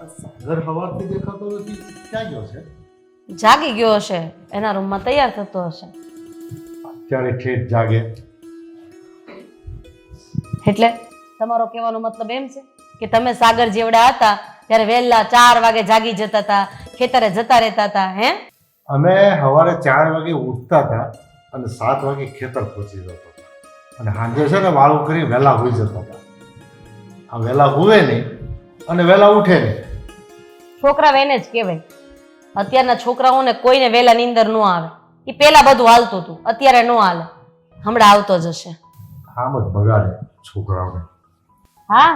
ઘર સવારથી દેખાતો નથી, ક્યાં ગયો છે? જાગી ગયો હશે, એના રૂમમાં તૈયાર થતો હશે. અત્યારે ઠેઠ જાગે. એટલે તમારો કહેવાનો મતલબ એમ છે કે તમે સાગર જેવડા હતા ત્યારે વહેલા 4 વાગે જાગી જતા હતા, ખેતરે જતા રહેતા હતા? હે, અમે સવારે 4 વાગે ઉઠતા હતા અને 7 વાગે ખેતર પહોંચી જતા હતા, અને સાંજે છે ને વાળું કરી વહેલા હોઈ જતા હતા. આ વહેલા હુવે નહીં અને વહેલા ઉઠે નહીં. છોકરા એને જ કહેવાય. અત્યારના છોકરાઓને કોઈને વહેલા નીંદર ન આવે. એ પેલા બધું હાલતું હતું, અત્યારે ન હાલે. હમણાં આવતો જ હશે. આમ જ બગાડે છોકરાઓને. હા,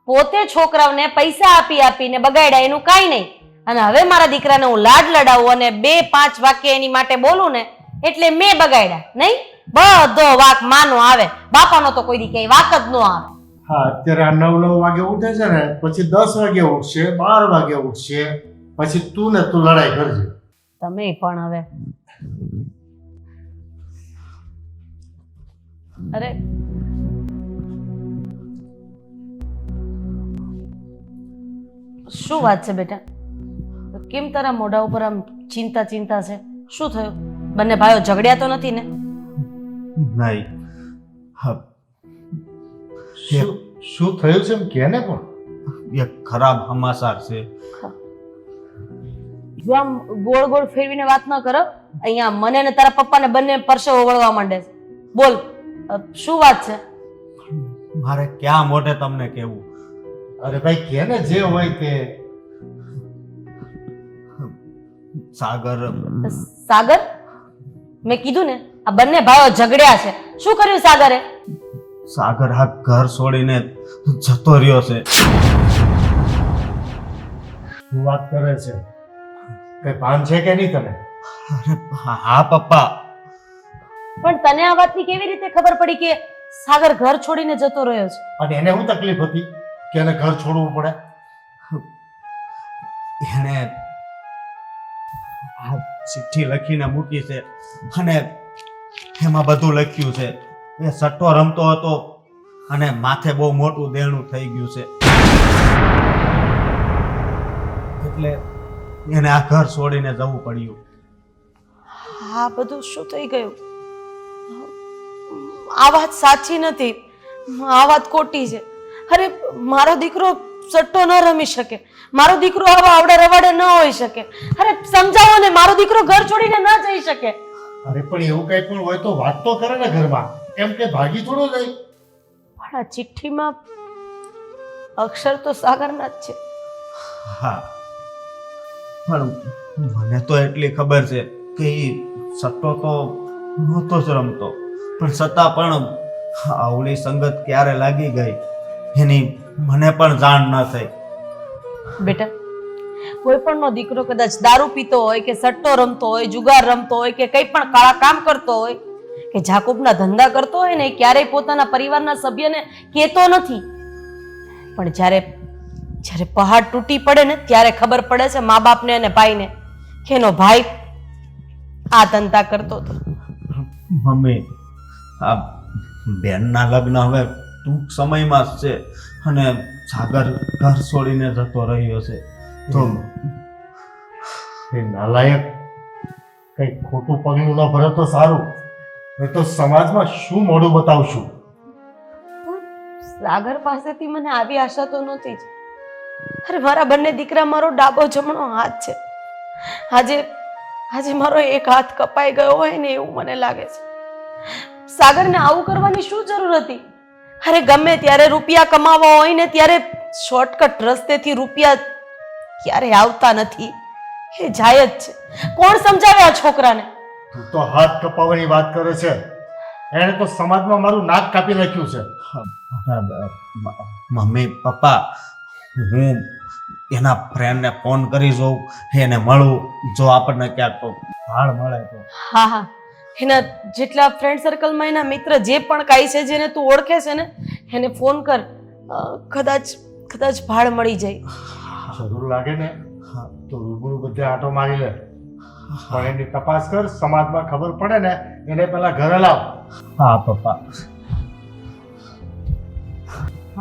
પોતે છોકરાઓને પૈસા આપી આપીને બગાડ્યા એનું કાંઈ નહીં. અને હવે મારા દીકરાને હું લાડ લડાવું અને 2-5 વાક્ય એની માટે બોલું ને એટલે મેં બગાડ્યા નહીં. બધો વાક માનો આવે, બાપાનો તો કોઈ દી કઈ વાક જ ન આવે. હા, અત્યારે આ 9 વાગે ઉઠે છે ને, પછી 10 વાગે ઉઠશે, 12 વાગે ઉઠશે, પછી તું લડાઈ કરજે. તમે પણ હવે અરે શું વાત છે બેટા? કેમ તારા મોઢા ઉપર આમ ચિંતા ચિંતા છે? શું થયું? બંને ભાઈઓ ઝઘડ્યા તો નથી ને? નહીં. શું થયું છે એમ કે ને. પણ એક ખરાબ સમાચાર છે. જો આમ ગોળ ગોળ ફેરવીને વાત ન કરો. અહીંયા મને ને તારા પપ્પાને બંને પરસેવો વળવા માંડે છે. બોલ, શું વાત છે? મારે ક્યાં મોઢે તમને કહેવું? અરે ભાઈ કે ને જે હોય તે. સાગર સાગર? મેં કીધું ને આ બંને ભાઈઓ ઝઘડ્યા છે. શું કર્યું સાગરે? સાગર આ ઘર છોડીને જતો રહ્યો છે. શું વાત કરે છે? કઈ ભાન છે કે નહીં તને? અરે હા પપ્પા. પણ તને આ વાતની કેવી રીતે ખબર પડી કે સાગર ઘર છોડીને જતો રહ્યો છે? અને એને શું તકલીફ હતી કે એને ઘર છોડવું પડે? એને આ ચિઠ્ઠી લખીને મૂકી છે અને એમાં બધું લખ્યું છે. એ સટ્ટો રમતો હતો અને માથે બહુ મોટું દેણું થઈ ગયું છે, એટલે એને આ ઘર છોડીને જવું પડ્યું. આ બધું શું થઈ ગયું? આ વાત સાચી નથી, આ વાત ખોટી છે. અરે મારો દીકરો સટ્ટો ન રમી શકે, મારો દીકરો આવા આવડે રવાડે ન હોઈ શકે. અરે સમજાવો ને, મારો દીકરો ઘર છોડીને ન જઈ શકે. અરે પણ એવું કઈ પણ હોય તો વાત તો કરે ને ઘરમાં, એમ કે ભાગી થોડો જાય. પણ આ ચિઠ્ઠીમાં અક્ષર તો સાગરના જ છે. હા, પણ મને તો એટલી ખબર છે કે એ સટ્ટો તો નહોતો જ રમતો, પણ છતાં પણ આવડી સંગત ક્યારે લાગી ગઈ એની મને પણ જાણ ન થઈ. બેટા, કોઈ પણ નો દીકરો કદાચ દારૂ પીતો હોય કે સટ્ટો રમતો હોય, જુગાર રમતો હોય કે કંઈ પણ કાળા કામ કરતો હોય કે જાકુબના ધંધા કરતો હોય ને, ક્યારેય પોતાના પરિવારના સભ્યને કહેતો નથી. પણ જ્યારે પહાડ તૂટી પડે ને ત્યારે ખબર પડે છે મા બાપને અને ભાઈને કે એનો ભાઈ આ ધંધા કરતો હતો. મમ્મી, આ બેનના લગ્ન હવે ટૂંક સમયમાં જ છે અને સાગર ઘર છોડીને જતો રહ્યો છે. તો એ નાલાયક કઈ ખોટું પગલું ન ભરે તો સારું, નહીં તો સમાજમાં શું મોઢું બતાવશું? સાગર પાસેથી મને આવી આશા તો નહોતી જ. અરે મારા બંને દીકરા મારો ડાબો જમણો હાથ છે. આજે મારો એક હાથ કપાઈ ગયો હોય ને એવું મને લાગે છે. સાગરને આવું કરવાની શું જરૂર હતી? અરે ગમે ત્યારે રૂપિયા કમાવા હોય ને ત્યારે શોર્ટકટ રસ્તેથી રૂપિયા ક્યારે આવતા નથી, એ જાય જ છે. કોણ સમજાવે આ છોકરાને? તું તો હાથ કપાવવાની વાત કરે છે, એને તો સમાજમાં મારું નાક કાપી નાખ્યું છે. મમ્મી પપ્પા, હું એના ફ્રેન્ડને ફોન કરી જોઉં, એને મળું, જો આપણને ક્યાંક તો ભાળ મળે તો. હા, એના જેટલા ફ્રેન્ડ સર્કલમાં એના મિત્ર જે પણ કાંઈ છે, જેને તું ઓળખે છે ને, એને ફોન કર. કદાચ ભાળ મળી જાય. જરૂર લાગે ને તો રૂબરૂ બધે આંટો મારી લે, પણ એની તપાસ કર. સમાજમાં ખબર પડે ને એને પેલા ઘરે લાવ. હા પપ્પા.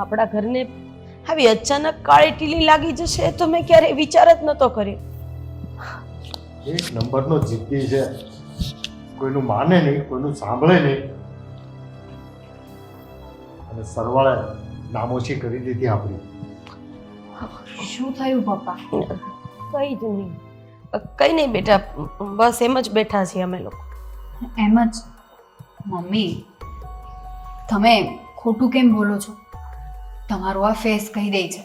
આપણા ઘરને આવી અચાનક કાળી ટીલી લાગી જશે એ તો મેં ક્યારેય વિચાર જ નહોતો કર્યો. એક નંબરનો જિદ્દી છે, કોઈનું માને નહીં, કોઈનું સાંભળે નહીં, અને સરવાળે નામોશી કરી દીધી આપણી. શું થયું પપ્પા? કઈ જ નહીં, કઈ નહીં બેટા, બસ એમ જ બેઠા છીએ અમે લોકો. એમ જ. મમ્મી, તમે ખોટું કેમ બોલો છો? તમારો આ ફેસ કહી દે છે,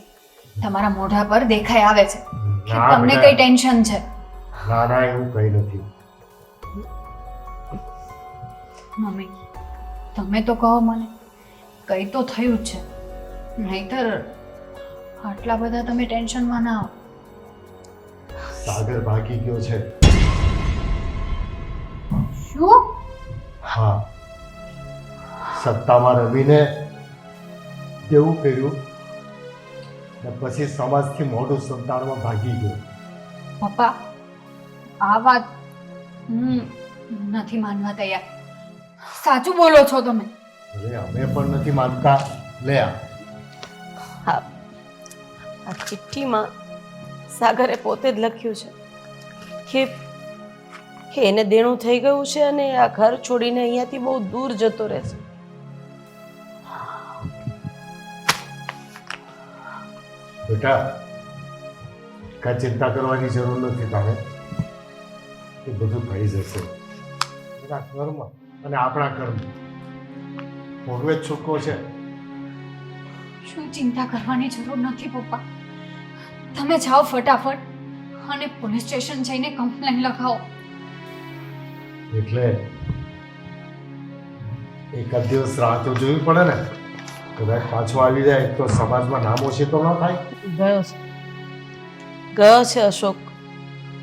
તમારા મોઢા પર દેખાઈ આવે છે કે ના તમને બેટા. કઈ ટેન્શન છે. ના ના, એવું કંઈ નથી. મમ્મી, તમે તો કહો મને, કઈ તો થયું જ છે, નહીતર આટલા બધા તમે ટેન્શનમાં ના આવો. સાગર ભાગી ગયો છે. શું? હા, સત્તામાં રમીને તેવું કર્યું ને પછી સમાજથી મોઢું સંતાડવા ભાગી ગયો. પપ્પા, આ વાત હું નથી માનવા તૈયાર. સાચું બોલો છો તમે? અરે અમે પણ નથી માનતા. લે આ. હા, આ ચિઠ્ઠીમાં સાગરે પોતે જ લખ્યું છે કે એને દેણું થઈ ગયું છે અને આ ઘર છોડીને અહીંયાથી બહુ દૂર જતો રહેશે. બેટા, કાંઈ ચિંતા કરવાની જરૂર નથી તારે. એ બધું થઈ જશે. એના કર્મ અને આપણા કર્મ ભોગવે જ છૂટકો છે. શું ચિંતા કરવાની જરૂર નથી પપ્પા. તમે જાઓ ફટાફટ અને પોલીસ સ્ટેશન જઈને કમ્પ્લેન લખાવો. એટલે એકાદ દિવસ રાહ તો જોવી પડે ને. કદાચ પાછો આવી જાય તો સમાજમાં નામોશી તો ન થાય. ગયો છે અશોક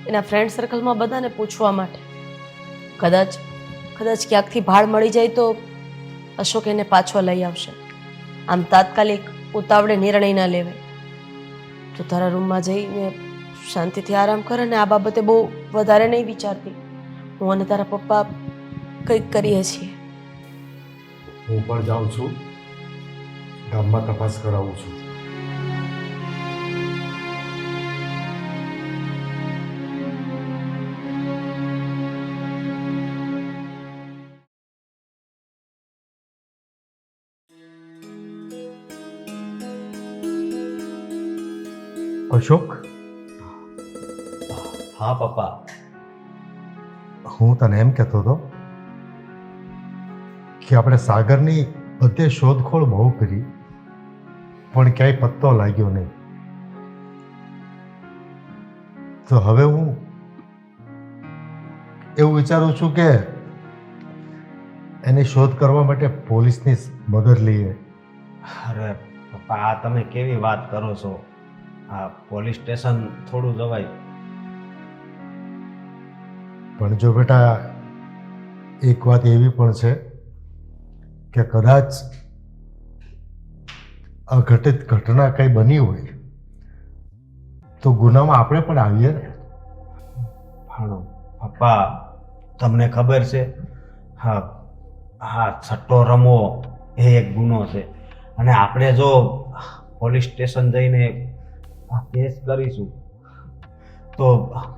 એના ફ્રેન્ડ સર્કલમાં બધાને પૂછવા માટે. કદાચ ક્યાંકથી ભાડ મળી જાય તો અશોક એને પાછો લઈ આવશે. આમ તાત્કાલિક ઉતાવળે નિર્ણય ના લેવાય. તો તારા રૂમમાં જઈને શાંતિથી આરામ કરે ને આ બાબતે બહુ વધારે નહીં વિચારતી. હું અને તારા પપ્પા કંઈક કરીએ છીએ. હું પણ જાઉં છું, ગામમાં તપાસ કરાવું છું. અશોક, હા પપ્પા. હું તને એમ કહેતો હતો કે આપણે સાગરની બધે શોધખોળ બહુ કરી પણ ક્યાંય પત્તો લાગ્યો નહીં. તો હવે હું એવું વિચારું છું કે એની શોધ કરવા માટે પોલીસની મદદ લઈએ. અરે પપ્પા, આ તમે કેવી વાત કરો છો? આ પોલીસ સ્ટેશન થોડું જવાય. પણ જો બેટા, એક વાત એવી પણ છે કે કદાચ અઘટિત ઘટના કંઈ બની હોય તો ગુનામાં આપણે પણ આવીએ ને. પણ પપ્પા, તમને ખબર છે, હા હા, સટ્ટો રમવો એ એક ગુનો છે. અને આપણે જો પોલીસ સ્ટેશન જઈને કેસ કરીશું તો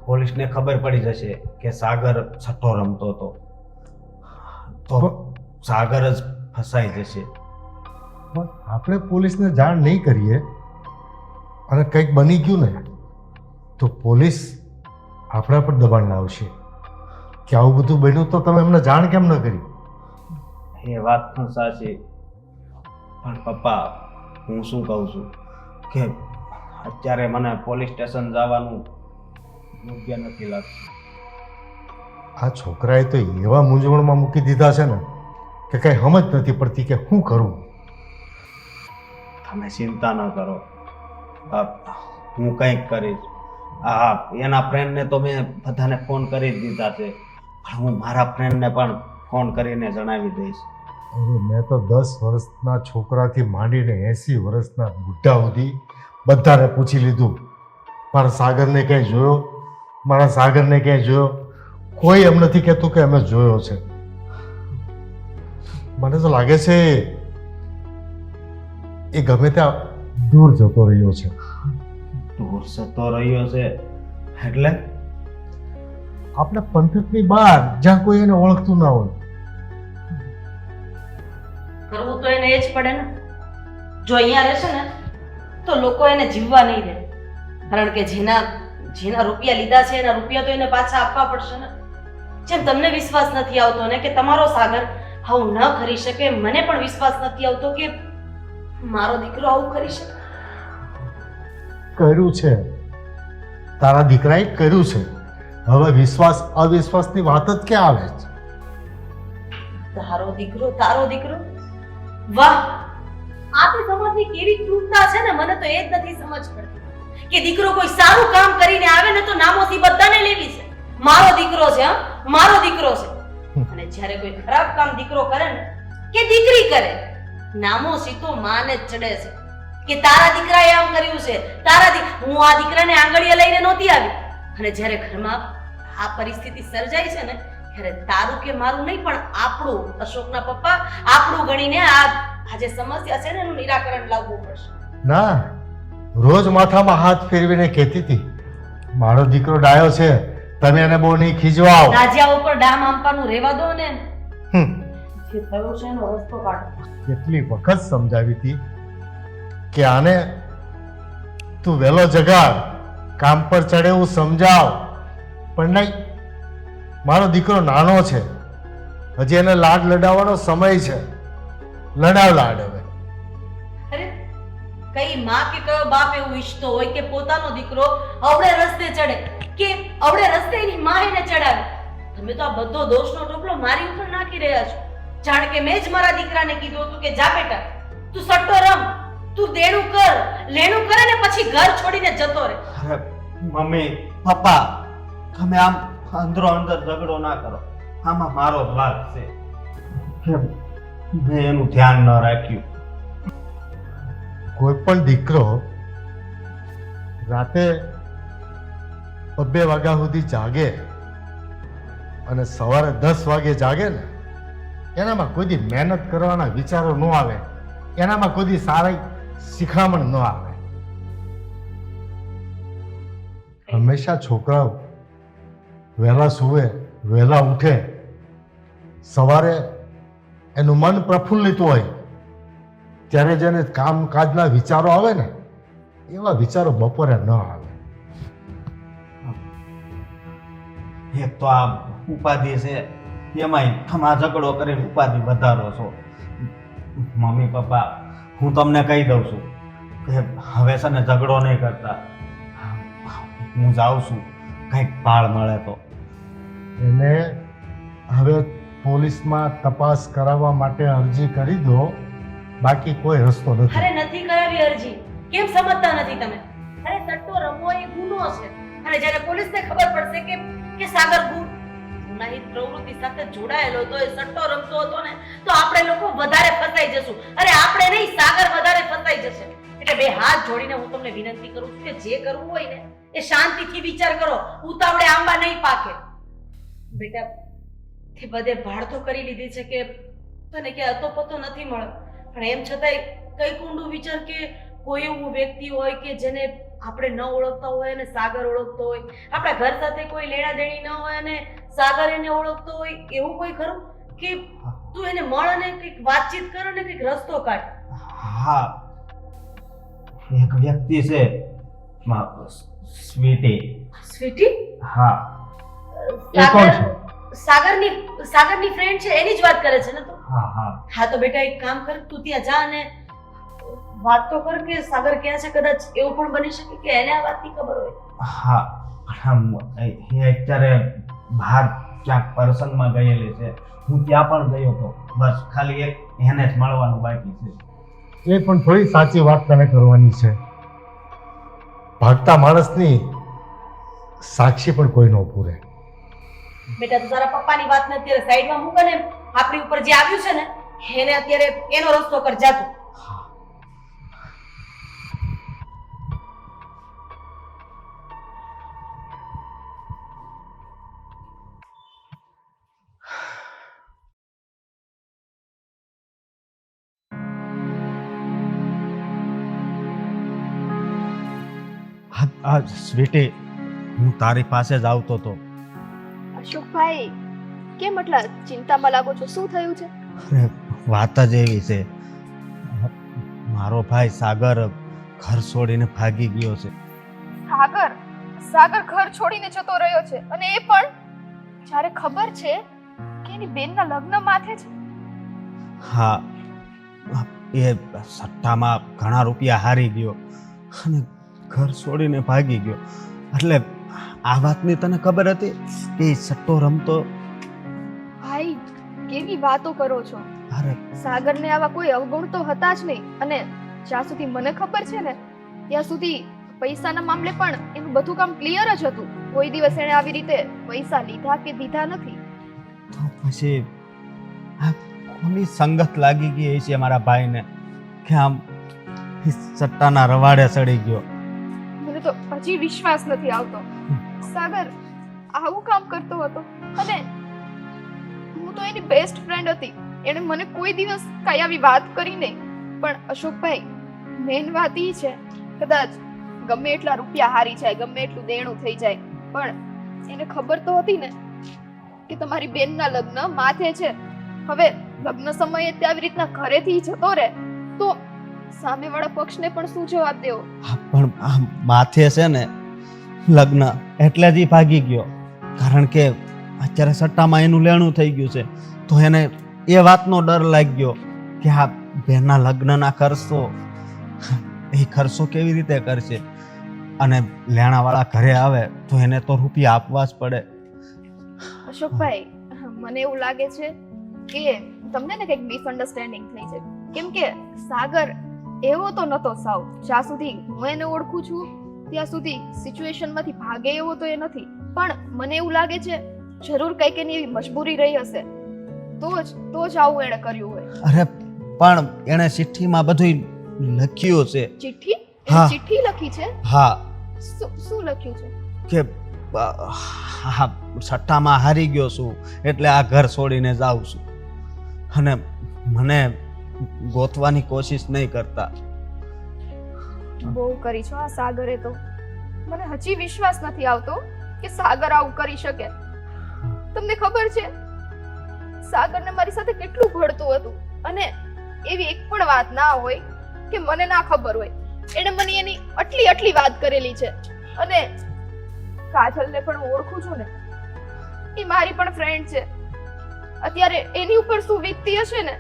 પોલીસને ખબર પડી જશે કે સાગર સટ્ટો રમતો હતો, તો સાગર જ ફસાઈ જશે. પણ આપણે પોલીસને જાણ નહીં કરીએ અને કંઈક બની ગયું ને તો પોલીસ આપણા પર દબાણ લાવશે કે આવું બધું બન્યું તો તમે એમને જાણ કેમ ન કરી. એ વાત પણ સાચી. પણ પપ્પા, હું શું કહું છું કે અત્યારે મને પોલીસ સ્ટેશન જવાનું યોગ્ય નથી લાગતું. આ છોકરાએ તો એવા મૂંઝવણમાં મૂકી દીધા છે ને કે કંઈ સમજ નથી પડતી કે શું કરવું. તમે ચિંતા ન કરો, હું કંઈક કરીશ. હા, એના ફ્રેન્ડને તો મેં બધાને ફોન કરી જ દીધા છે, પણ હું મારા ફ્રેન્ડને પણ ફોન કરીને જણાવી દઈશ. અરે મેં તો 10 વર્ષના છોકરાથી માંડીને 80 વર્ષના બુઢ્ઢા સુધી બધાને પૂછી લીધું. મારા સાગરને ક્યાંય જોયો, મારા સાગરને ક્યાંય જોયો? કોઈ એમ નથી કહેતું કે અમે જોયો છે. મને તો લાગે છે એ ગમે ત્યાં દૂર જતો રહ્યો છે. દૂર જતો રહ્યો છે એટલે આપણે પંથકની બહાર જ્યાં કોઈ એને ઓળખતું ના હોય. કરવું તો એને એ જ પડે ને. જો અહીંયા રહેશે ને તો લોકો એને જીવવા નહીં દે, કારણ કે જેના રૂપિયા લીધા છે એના રૂપિયા તો એને પાછા આપવા પડશે ને. જેમ તમને વિશ્વાસ નથી આવતો ને કે તમારો સાગર આવું ન કરી શકે, મને પણ વિશ્વાસ નથી આવતો કે મારો દીકરો આવું કરી શકે. કર્યું છે, તારા દીકરાએ કર્યું છે. હવે વિશ્વાસ અવિશ્વાસની વાત જ ક્યાં આવે છે? તારો દીકરો, વાહ! આ તે સમાજની કેવી ક્રૂરતા છે ને, મને તો એ જ નથી સમજ પડતી કે દીકરો કોઈ સારું કામ કરીને આવે ને તો નામોસી બધાને લેવી છે. મારો દીકરો છે, હા, મારો દીકરો છે. અને જ્યારે કોઈ ખરાબ કામ દીકરો કરે ને કે દીકરી કરે, નામોસી તો માને જ ચડે છે કે તારા દીકરાએ આમ કર્યું છે, હું આ દીકરાને આંગળીએ લઈને નહોતી આવી. અને જ્યારે ઘરમાં આ પરિસ્થિતિ સર્જાય છે ને ત્યારે તારું કે મારું નહીં પણ આપણું, અશોકના પપ્પા, આપણું ગણીને આ જે સમસ્યા છે ને એનું નિરાકરણ લાવવું પડશે. ના, રોજ માથામાં હાથ ફેરવીને કહેતી હતી મારો દીકરો ડાયો છે, તમે એને બહુ નહીં ખીજવાઓ. રાજા ઉપર ડામ આંપાનું રહેવા દો ને. હમ. જે થયું છે એનો રસ્તો કાઢો. કેટલી વખત સમજાવી હતી કે આને તું વહેલો જગાડ, કામ પર ચડે એવું સમજાવ, પણ નહીં. મારો દીકરો નાનો છે, હજી એને લાડ લડાવવાનો સમય છે. લડાવ લાડ હવે. અરે કઈ માં કે કયો બાપ એવું ઈચ્છતો હોય કે પોતાનો દીકરો અવળે રસ્તે ચડે કે અવળે રસ્તે એની માં એને ચડાવે? તમે તો આ બધો દોષનો ટોપલો મારી ઉપર નાખી રહ્યા છો. જાણ કે મેં જ મારા દીકરાને કીધું હતું કે જા બેટા, તું સટ્ટો રમ, તું દેણું કર, લેણું કરે ને પછી ઘર છોડીને જતો રહે. અરે મમ્મી પપ્પા, તમે આમ અંદરો અંદર ઝઘડો ના કરો. આમાં મારો જ વાક છે કે મેં એનું ધ્યાન ન રાખ્યું. કોઈ પણ દીકરો રાતે 2 વાગ્યા સુધી જાગે અને સવારે 10 વાગે જાગે ને, એનામાં કોઈ દી મહેનત કરવાના વિચારો ન આવે, એનામાં કોઈ દી સારી શિખામણ ન આવે. હંમેશા છોકરાઓ વહેલા સૂવે, વહેલા ઉઠે, સવારે એનું મન પ્રફુલ્લિત હોય, ત્યારે જેને કામકાજના વિચારો આવે ને એવા વિચારો બપોરે ન આવે. એક તો આ ઉપાધિ છે, એમાંય તમારા ઝઘડો કરીને ઉપાધિ વધારો છો. મમ્મી પપ્પા, હું તમને કહી દઉં છું કે હવે છે ને ઝઘડો નહીં કરતા. હું જાઉં છું, કંઈક પાળ મળે તો. એને હવે પોલીસમાં તપાસ કરાવવા માટે અરજી કરી દો, બાકી કોઈ રસ્તો નથી. અરે નથી કરાવી અરજી, કેમ સમજતા નથી તમે? અરે સટ્ટો રમવો એ ગુનો છે, અને જ્યારે પોલીસને ખબર પડશે કે સાગર ગુનાહિત પ્રવૃત્તિ સાથે જોડાયેલો હતો, એ સટ્ટો રમતો હતો ને, તો આપણે લોકો વધારે ફસાઈ જશું. અરે આપણે નહીં, સાગર વધારે ફસાઈ જશે. એટલે 2 હાથ જોડીને હું તમને વિનંતી કરું છું કે જે કરવું હોય ને એ શાંતિથી વિચાર કરો, ઉતાવળે આંબા નહીં પાકે. બેટા, તે બધે ભાડ તો કરી લીધી છે કે તને કે અતો પતો નથી મળ્યો, પણ એમ છતાંય કઈ ઊંડું વિચાર કે કોઈ એવું વ્યક્તિ હોય કે જેને આપણે ન ઓળખતા હોય અને સાગર ઓળખતો હોય, આપણા ઘર સાથે કોઈ લેણા દેણી ન હોય અને સાગર એને ઓળખતો હોય, એવું કોઈ ખરું કે તું એને મળ અને કંઈક વાતચીત કર અને કંઈક રસ્તો કાઢ. હા, એક વ્યક્તિ છે, સ્વીટી. સ્વીટી? હા. એ કોણ છે? સાગરની ફ્રેન્ડ છે, એની જ વાત કરે છે ને તું? હા હા. હા તો બેટા એક કામ કર, તું ત્યાં જા અને વાત તો કર કે સાગર ક્યાં છે. કદાચ એવું પણ બની શકે કે એને આ વાતની ખબર હોય. હા, એ અત્યારે બહાર ક્યાંક પ્રસંગમાં ગયેલી છે. હું ત્યાં પણ ગયો હતો, બસ ખાલી એને જ મળવાનું બાકી છે. એ પણ થોડી સાચી વાત તને કરવાની છે. ભાગતા માણસની સાક્ષી પણ કોઈ ન પૂરે. બેટા તું તારા પપ્પાની વાતને અત્યારે સાઈડમાં મૂક અને આપણી ઉપર જે આવ્યું છે ને એને અત્યારે એનો રસ્તો કર, જા તું. સ્વીટી, હું તારી પાસે જ આવતો હતો. અશોકભાઈ, કેમ એટલા ચિંતામાં લાગો છો? શું થયું છે? અરે વાત જ એવી છે, મારો ભાઈ સાગર ઘર છોડીને ભાગી ગયો છે. સાગર ઘર છોડીને જતો રહ્યો છે, અને એ પણ જ્યારે ખબર છે કે એની બેનના લગ્ન માથે છે. હા, એ સટ્ટામાં ઘણા રૂપિયા હારી ગયો અને ઘર છોડીને ભાગી ગયો. એટલે આ વાતની તને ખબર હતી કે એ સટ્ટો રમતો? ભાઈ, કેવી વાતો કરો છો? અરે સાગરને આવા કોઈ અવગુણ તો હતા જ નહીં, અને જ્યાં સુધી મને ખબર છે ને ત્યાં સુધી પૈસાના મામલે પણ એનું બધું કામ ક્લિયર જ હતું. કોઈ દિવસ એણે આવી રીતે પૈસા લીધા કે દીધા નથી. તો પછી આ કોની સંગત લાગી ગઈ છે મારા ભાઈને કે આમ સટ્ટાના રવાડે ચડી ગયો? મને તો હજી વિશ્વાસ નથી આવતો. સાગર આવું કામ કરતો હતો, અને હું તો એની બેસ્ટ ફ્રેન્ડ હતી. એણે મને કોઈ દિવસ કઈ આવી વાત કરી નહીં. પણ અશોકભાઈ, મેન વાત ઈ છે, કદાચ ગમે એટલા રૂપિયા હારી જાય, ગમે એટલું દેણું થઈ જાય, પણ એને ખબર તો હતી ને કે તમારી બેનના લગ્ન માથે છે. હવે લગ્ન સમયે તે આવી રીતના ઘરેથી જતો રહે તો સામેવાળા પક્ષને પણ શું જવાબ દેવો? પણ આ માથે છે ને લગ્ન, એટલે જ ઈ ભાગી ગયો. કારણ કે અત્યારે સટ્ટામાં એનું લેણું થઈ ગયું છે, તો એને એ વાતનો ડર લાગ્યો કે આ બેનના લગ્નના ખર્ચો, એ ખર્ચો કેવી રીતે કરશે, અને લેણાવાળા ઘરે આવે તો એને તો રૂપિયા આપવા જ પડે. અશોકભાઈ, મને એવું લાગે છે કે તમને ને કંઈક મિસઅન્ડરસ્ટેન્ડિંગ થઈ છે. કેમ કે સાગર એવો તો નતો સાવ. જ્યાં સુધી હું એને ઓળખું છું ત્યાં સુધી સિચ્યુએશનમાંથી ભાગે એવો તો એ નથી. પણ મને એવું લાગે છે જરૂર કંઈક એની એવી મજબૂરી રહી હશે, તો જ આવું એણે કર્યું હોય. અરે પણ એણે ચિઠ્ઠીમાં બધું લખ્યું છે. ચિઠ્ઠી? હા. ચિઠ્ઠી લખી છે? હા, શું લખ્યું છે? કે હા, સટ્ટામાં હારી ગયો છું એટલે આ ઘર છોડીને જાઉં છું, અને મને ગોતવાની કોશિશ નહીં કરતા. બહુ કરી છો આ સાગરે તો. મને હજી વિશ્વાસ નથી આવતો કે સાગર આવું કરી શકે. તમને ખબર છે સાગરને મારી સાથે કેટલું ભળતું હતું, અને એવી એક પણ વાત ના હોય કે મને ના ખબર હોય. એણે મને એની આટલી વાત કરેલી છે. અને કાજલને પણ હું ઓળખું છું ને, એ મારી પણ ફ્રેન્ડ છે. અત્યારે એની ઉપર શું વીતતી હશે ને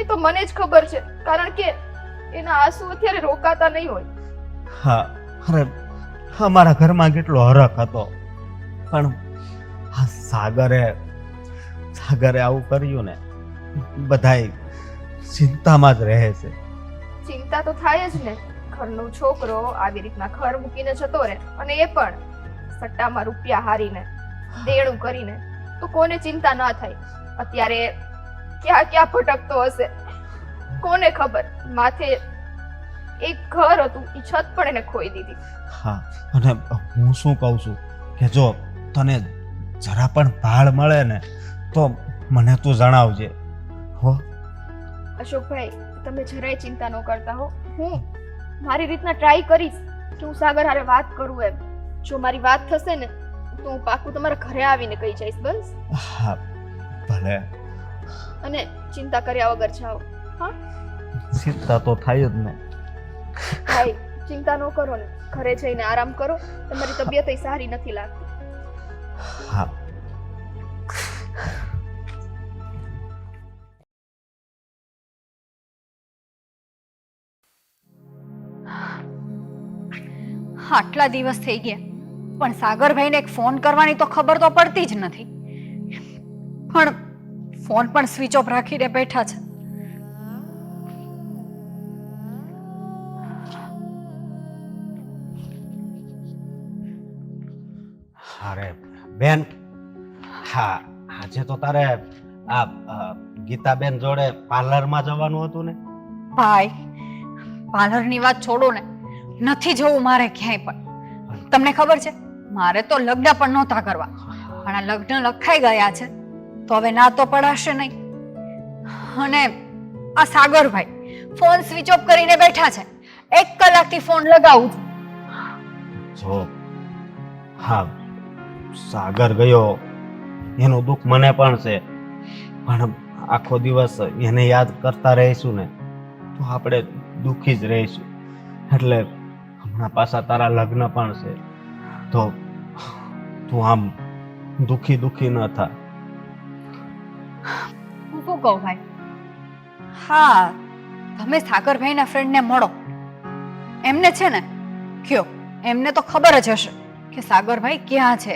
એ તો મને જ ખબર છે, કારણ કે એના આંસુ અત્યારે રોકાતા નહીં હોય. હા, અરે અમારા ઘરમાં કેટલો હરખ હતો, પણ આ સાગરે આવું કર્યું ને, બધાય ચિંતામાં જ રહે છે. ચિંતા તો થાય જ ને. ઘરનો છોકરો આવી રીતના ઘર મૂકીને જતો રહે, અને એ પણ સટ્ટામાં રૂપિયા હારીને, દેણું કરીને, તો કોને ચિંતા ના થાય? અત્યારે ક્યાં ક્યાં ભટકતો હશે કોને ખબર. માથે એક ઘર હતું, એ છત પણ એને ખોઈ દીધી. હા, અને હું શું કહું છું કે જો તને જરા પણ ભાળ મળે ને તો મને તું જણાવજે હો. અશોકભાઈ, તમે જરાય ચિંતા ન કરતા હો. હું મારી રીતના ટ્રાય કરીશ કે હું સાગર હારે વાત કરું એમ. જો મારી વાત થશે ને તો હું પાકું તમારા ઘરે આવીને કહી જઈશ. બસ. હા, ભલે. અને ચિંતા કર્યા વગર જાઓ. હા, ચિંતા તો થાય જ ને. ભાઈ, ચિંતા ન કરો ને. ઘરે જઈને આરામ કરો. તમારી તબિયત સારી નથી લાગતી. હા. આટલા દિવસ થઈ ગયા પણ સાગરભાઈને એક ફોન કરવાની તો ખબર તો પડતી જ નથી. પણ ફોન પણ સ્વિચ ઓફ રાખીને બેઠા છે. અરે બેન, હા, આજે તો તારે આ ગીતાબેન જોડે પાર્લરમાં જવાનું હતું ને? ભાઈ, પાર્લરની વાત છોડો ને, નથી જવું મારે ક્યાંય પણ. તમને ખબર છે મારે તો લગ્ન પણ નહોતા કરવા, પણ આ લગ્ન લખાઈ ગયા છે તો હવે ના તો પડાશે નહીં. અને આ સાગરભાઈ ફોન સ્વિચ ઓફ કરીને બેઠા છે. 1 કલાકથી ફોન લગાવું છું જો હા, સાગર ગયો એનું દુઃખ મને પણ છે, પણ આખો દિવસ એને યાદ કરતા રહીશું ને તો આપણે દુઃખી જ રહીશું. એટલે હમણાં પાછા તારા લગ્ન પણ છે, તો તું આમ દુઃખી દુઃખી ન થા. હું શું કહું ભાઈ? હા, તમે સાગરભાઈના ફ્રેન્ડને મળો. એમને છે ને કયો, એમને તો ખબર જ હશે કે સાગરભાઈ ક્યાં છે.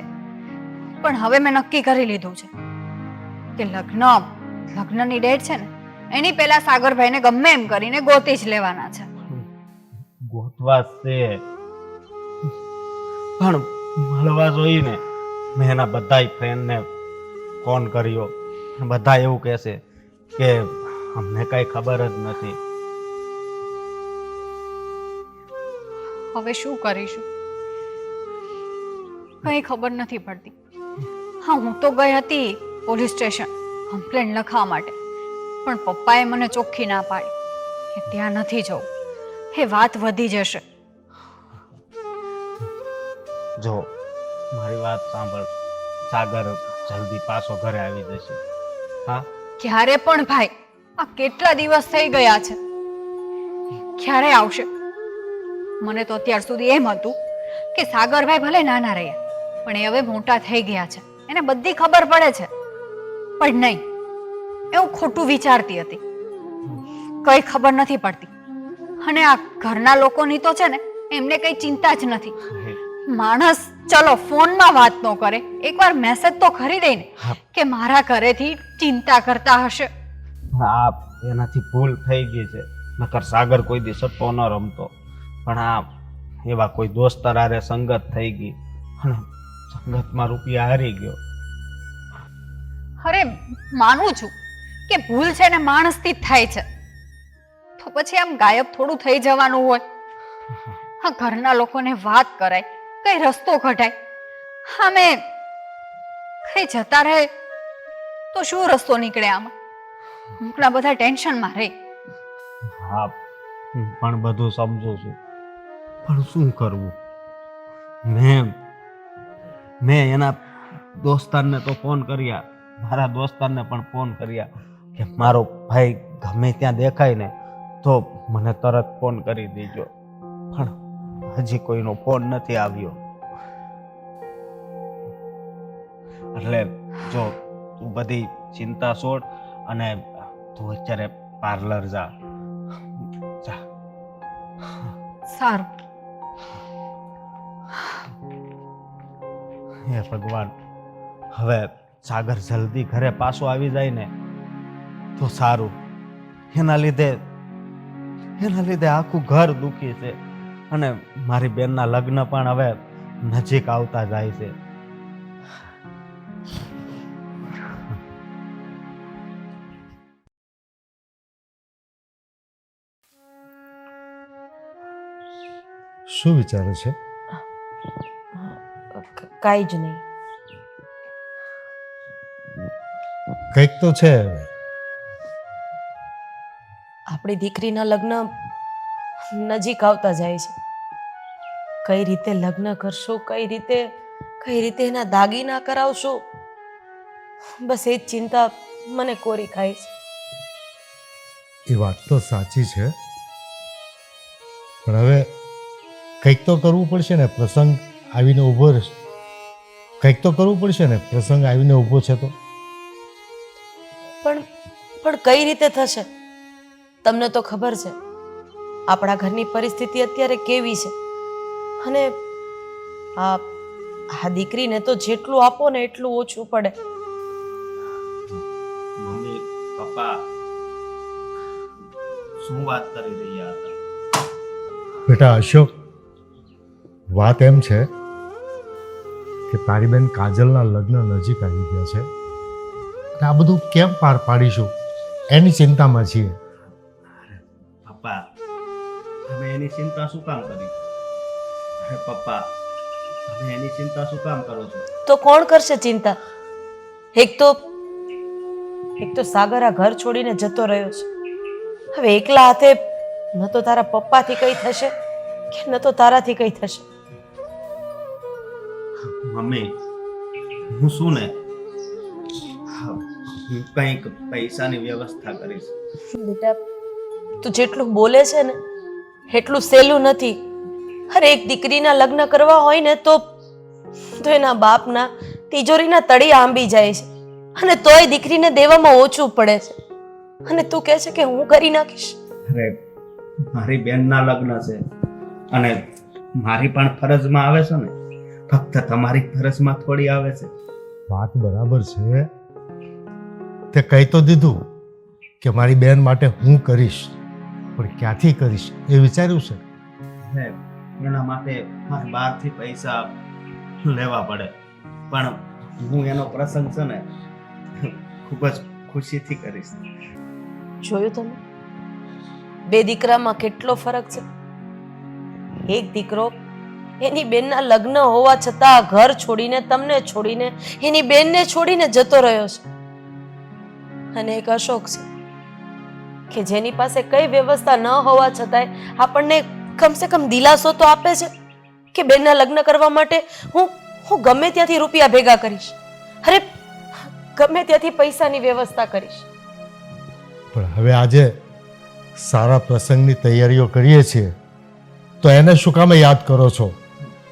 પણ હવે મેં નક્કી કરી લીધું છે કે લગ્નની ડેટ છે ને એની પહેલા સાગરભાઈને ગમે એમ કરીને ગોતી જ લેવાના છે. ગોતવા છે પણ મળવા જોઈએ ને. મેં એના બધાય ફ્રેન્ડને ફોન કર્યો, બધા એવું કહેશે કે અમને કઈ ખબર જ નથી. હવે શું કરીશું કઈ ખબર નથી પડતી. હા, હું તો ગઈ હતી પોલીસ સ્ટેશન કમ્પ્લેન લખવા માટે, પણ પપ્પાએ મને ચોખ્ખી ના પાડી કે ત્યાં નથી જવું, એ વાત વધી જશે. જો મારી વાત સાંભળ, સાગર જલ્દી પાછો ઘરે આવી જશે. હા, ક્યારે પણ ભાઈ, આ કેટલા દિવસ થઈ ગયા છે, ક્યારે આવશે? મને તો અત્યાર સુધી એમ હતું કે સાગરભાઈ ભલે નાના રહ્યા પણ એ હવે મોટા થઈ ગયા છે, એને બધી ખબર પડે છે. પણ નહીં, એવું ખોટું વિચારતી હતી, કઈ ખબર નથી પડતી. અને આ ઘરના લોકોની તો છે ને એમને કઈ ચિંતા જ નથી. માણસ ચલો ફોનમાં વાત ન કરે, એકવાર મેસેજ તો કરી દે ને કે મારા ઘરેથી ચિંતા કરતા હશે. આ એનાથી ભૂલ થઈ ગઈ છે, નકર સાગર કોઈ દી સટ્ટો ન રમતો. પણ આ એવા કોઈ દોસ્તર હારે સંગત થઈ ગઈ અને સંગતમાં રૂપિયા હારી ગયો. અરે માનું છું કે ભૂલ છે ને માણસથી જ થાય છે, તો પછી આમ ગાયબ થોડું થઈ જવાનું હોય? હા, ઘરના લોકોને વાત કરાય, કઈ રસ્તો કઢાય. હા, મેં કઈ જતા રહે તો શું રસ્તો નીકળે આમાં? ઘણા બધા ટેન્શનમાં રહે. હા, હું પણ બધું સમજુ છું, પણ શું કરવું? મેં એના દોસ્તારને તો ફોન કર્યા, મારા દોસ્તારને પણ ફોન કર્યા કે મારો ભાઈ ગમે ત્યાં દેખાય ને તો મને તરત ફોન કરી દેજો, પણ હજી કોઈનો ફોન નથી આવ્યો. એટલે જો તું બધી ચિંતા છોડ અને તું અત્યારે પાર્લર જા. સારું. હે ભગવાન, હવે સાગર જલ્દી ઘરે પાછો આવી જાય ને તો સારું. એના લીધે આખું ઘર દુખી છે અને મારી બેનના લગ્ન પણ હવે નજીક આવતા જાય છે. શું વિચારે છે? કાંઈ જ નહીં. કંઈક તો છે હવે. આપણી દીકરીના લગ્ન નજીક આવતા જાય છે. કઈ રીતે લગ્ન કરશો, કઈ રીતે એના દાગીના કરાવશો, બસ એ જ ચિંતા મને કોરી ખાય છે. એ વાત તો સાચી છે, પણ હવે કંઈક તો કરવું પડશે ને. પ્રસંગ આવીને ઊભો રહેશે, કંઈક તો કરવું પડશે ને. પ્રસંગ આવીને ઊભો છે તો પણ કઈ રીતે થશે? તમને તો ખબર છે આપણા ઘરની પરિસ્થિતિ અત્યારે કેવી છે, અને આ દીકરીને તો જેટલું આપો ને એટલું ઓછું પડે. મમ્મી પપ્પા શું વાત કરી રહ્યા હતા? બેટા અશોક, વાત એમ છે કે તારી બેન કાજલના લગ્ન નજીક આવી ગયા છે, અને આ બધું કેમ પાર પાડીશું એની ચિંતામાં છીએ. પપ્પા, તમે એની ચિંતા શું કામ કરી? અરે પપ્પા, તમે એની ચિંતા શું કામ કરો છો? તો કોણ કરશે ચિંતા? એક તો સાગર આ ઘર છોડીને જતો રહ્યો છે. હવે એકલા હાથે ન તો તારા પપ્પાથી કઈ થશે કે ન તો તારાથી કઈ થશે. મમ્મી હું શું ને હું કંઈક પૈસાની વ્યવસ્થા કરીશ. બેટા તું જેટલું બોલે છે ને એટલું સહેલું નથી. અરે એક દીકરીના લગ્ન કરવા હોય ને તો એના બાપના તિજોરીના તળિયા આંબી જાય છે અને તોય દીકરીને દેવામાં ઓછું પડે છે. અને તું કહે છે કે હું કરી નાખીશ. અરે મારી બેનના લગ્ન છે અને મારી પણ ફરજમાં આવે છે ને, ફક્ત તમારી ફરજમાં થોડી આવે છે. વાત બરાબર છે, તે કહી તો દીધું કે મારી બેન માટે હું કરીશ, પણ ક્યાંથી કરીશ એ વિચાર્યું છે? હે, એના માટે મારે બહારથી પૈસા લેવા પડે, પણ હું એનો પ્રસંગ છે ને ખૂબ જ ખુશીથી કરીશ. જોયું તમે બે દીકરામાં કેટલો ફરક છે. એક દીકરો એની બેનના લગ્ન હોવા છતાં ઘર છોડીને તમને છોડીને એની બેનને છોડીને જતો રહ્યો છે અને એક અશોક છે કે જેની પાસે કઈ વ્યવસ્થા ન હોવા છતાંય આપણને કમસે કમ દિલાસો તો આપે છે કે બેનના લગ્ન કરવા માટે હું ગમે ત્યાંથી રૂપિયા ભેગા કરીશ. અરે ગમે ત્યાંથી પૈસાની વ્યવસ્થા કરીશ. પણ હવે આજે સારા પ્રસંગની તૈયારીઓ કરીએ છીએ તો એને શું કામે યાદ કરો છો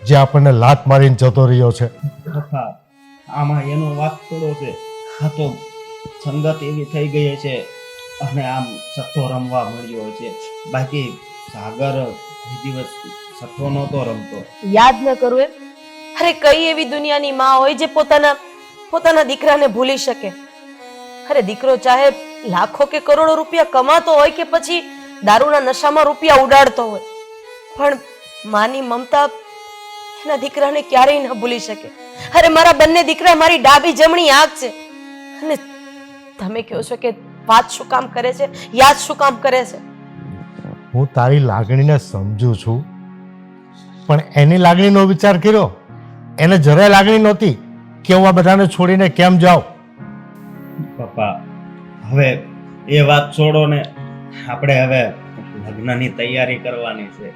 જે આપણને લાત મારીને જતો રહ્યો છે? પપ્પા, આમાં એનો વાત થોડો છે. આ તો સંગત એવી થઈ ગઈ છે અને આમ સટ્ટો રમવા મળ્યો છે. બાકી સાગર કોઈ દિવસ સટ્ટો નહોતો રમતો. યાદ ન કરું એમ? અરે કઈ એવી દુનિયાની માં હોય જે પોતાના દીકરાને ભૂલી શકે? અરે દીકરો ચાહે લાખો કે કરોડો રૂપિયા કમાતો હોય કે પછી દારૂના નશામાં રૂપિયા ઉડાડતો હોય, પણ માની મમતા એના દીકરાને ક્યારેય ન ભૂલી શકે. અરે મારા બંને દીકરા મારી ડાબી જમણી આંખ છે અને તમે કહો છો કે વાત શું કામ કરે છે, યાદ શું કામ કરે છે? હું તારી લાગણીને સમજુ છું, પણ એની લાગણીનો વિચાર કર્યો? એને જરાય લાગણી નહોતી કે હું આ બધાને છોડીને કેમ જાઉં. પપ્પા, હવે એ વાત છોડો ને, આપણે હવે લગ્નની તૈયારી કરવાની છે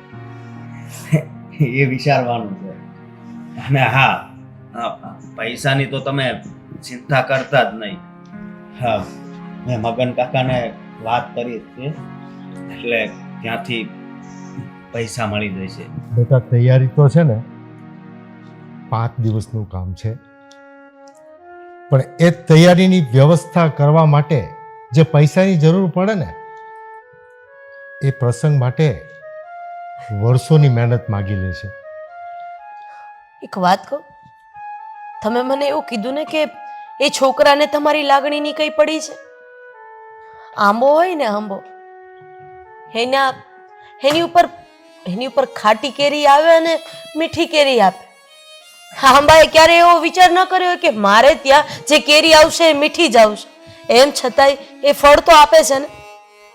એ વિચારવાનું છે. અને હા, પૈસાની તો તમે ચિંતા કરતા જ નહીં. હા, મેં મગન કાકાને વાત કરી છે એટલે ત્યાંથી પૈસા મળી જશે. બેટા તૈયારી તો છે ને 5 દિવસનું કામ છે, પણ એ તૈયારીની વ્યવસ્થા કરવા માટે જે પૈસાની જરૂર પડે ને એ પ્રસંગ માટે વર્ષોની મહેનત માગી લે છે. એક વાત કહું, તમે મને એવું કીધું ને કે એ છોકરાને તમારી લાગણીની કઈ પડી છે? આંબો હોય ને આંબો, એની ઉપર ખાટી કેરી આવે અને મીઠી કેરી આપે. આંબાએ ક્યારે એવો વિચાર ન કર્યો કે મારે ત્યાં જે કેરી આવશે એ મીઠી જ આવશે, એમ છતાંય એ ફળ તો આપે છે ને.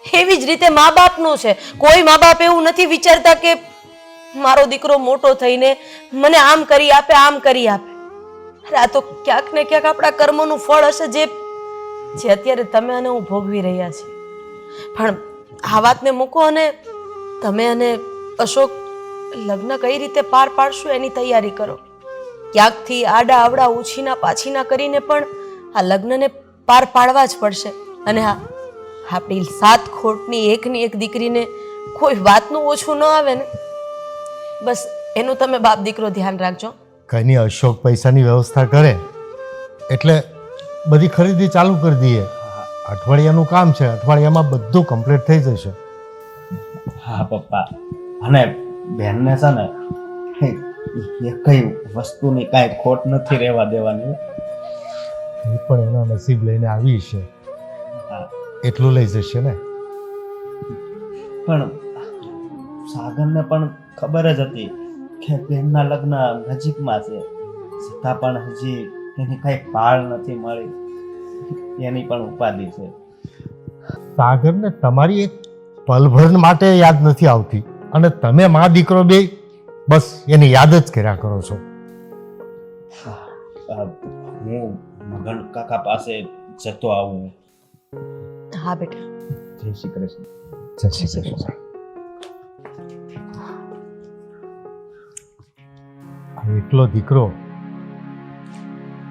એવી જ રીતે મા બાપનું છે. કોઈ મા બાપ એવું નથી વિચારતા કે મારો દીકરો મોટો થઈને મને આમ કરી આપે, આમ કરી આપે. અરે આ તો ક્યાંક ને ક્યાંક આપણા કર્મોનું ફળ હશે જે અત્યારે તમે અને હું ભોગવી રહ્યા છીએ. પણ આ વાતને મૂકો અને તમે અને અશોક લગ્ન કઈ રીતે પાર પાડશું એની તૈયારી કરો. ક્યાંકથી આડા આવડા ઉછીના પાછીના કરીને પણ આ લગ્નને પાર પાડવા જ પડશે. અને હા, આપણી 7 ખોટની એકની એક દીકરીને કોઈ વાતનું ઓછું ન આવે ને, બસ એનું તમે બાપ દીકરો ધ્યાન રાખજો. કંઈ નહીં, અશોક પૈસાની વ્યવસ્થા કરે એટલે બધી ખરીદી ચાલુ કરી દઈએ. અઠવાડિયાનું કામ છે, અઠવાડિયામાં બધું કમ્પ્લીટ થઈ જશે. હા પપ્પા, અને બેનને છે ને એ કઈ વસ્તુની કાંઈ ખોટ નથી રહેવા દેવાની. એ પણ એના નસીબ લઈને આવી છે હા, એટલું લઈ જશે ને. પણ સાગરને પણ ખબર જ હતી કે બેનના લગ્ન નજીકમાં છે, છતાં પણ હજી એની કઈ પાળ નથી મળી. એની પણ ઉપાધિ છે. સાગરને તમારી એક પલભર માટે યાદ નથી આવતી અને તમે મા દીકરો બે બસ એની યાદ જ કર્યા કરો છો. હું મગન કાકા પાસે જતો આવું. હા બેટા. જય શ્રી કૃષ્ણ. જય શ્રી કૃષ્ણ. એકલો દીકરો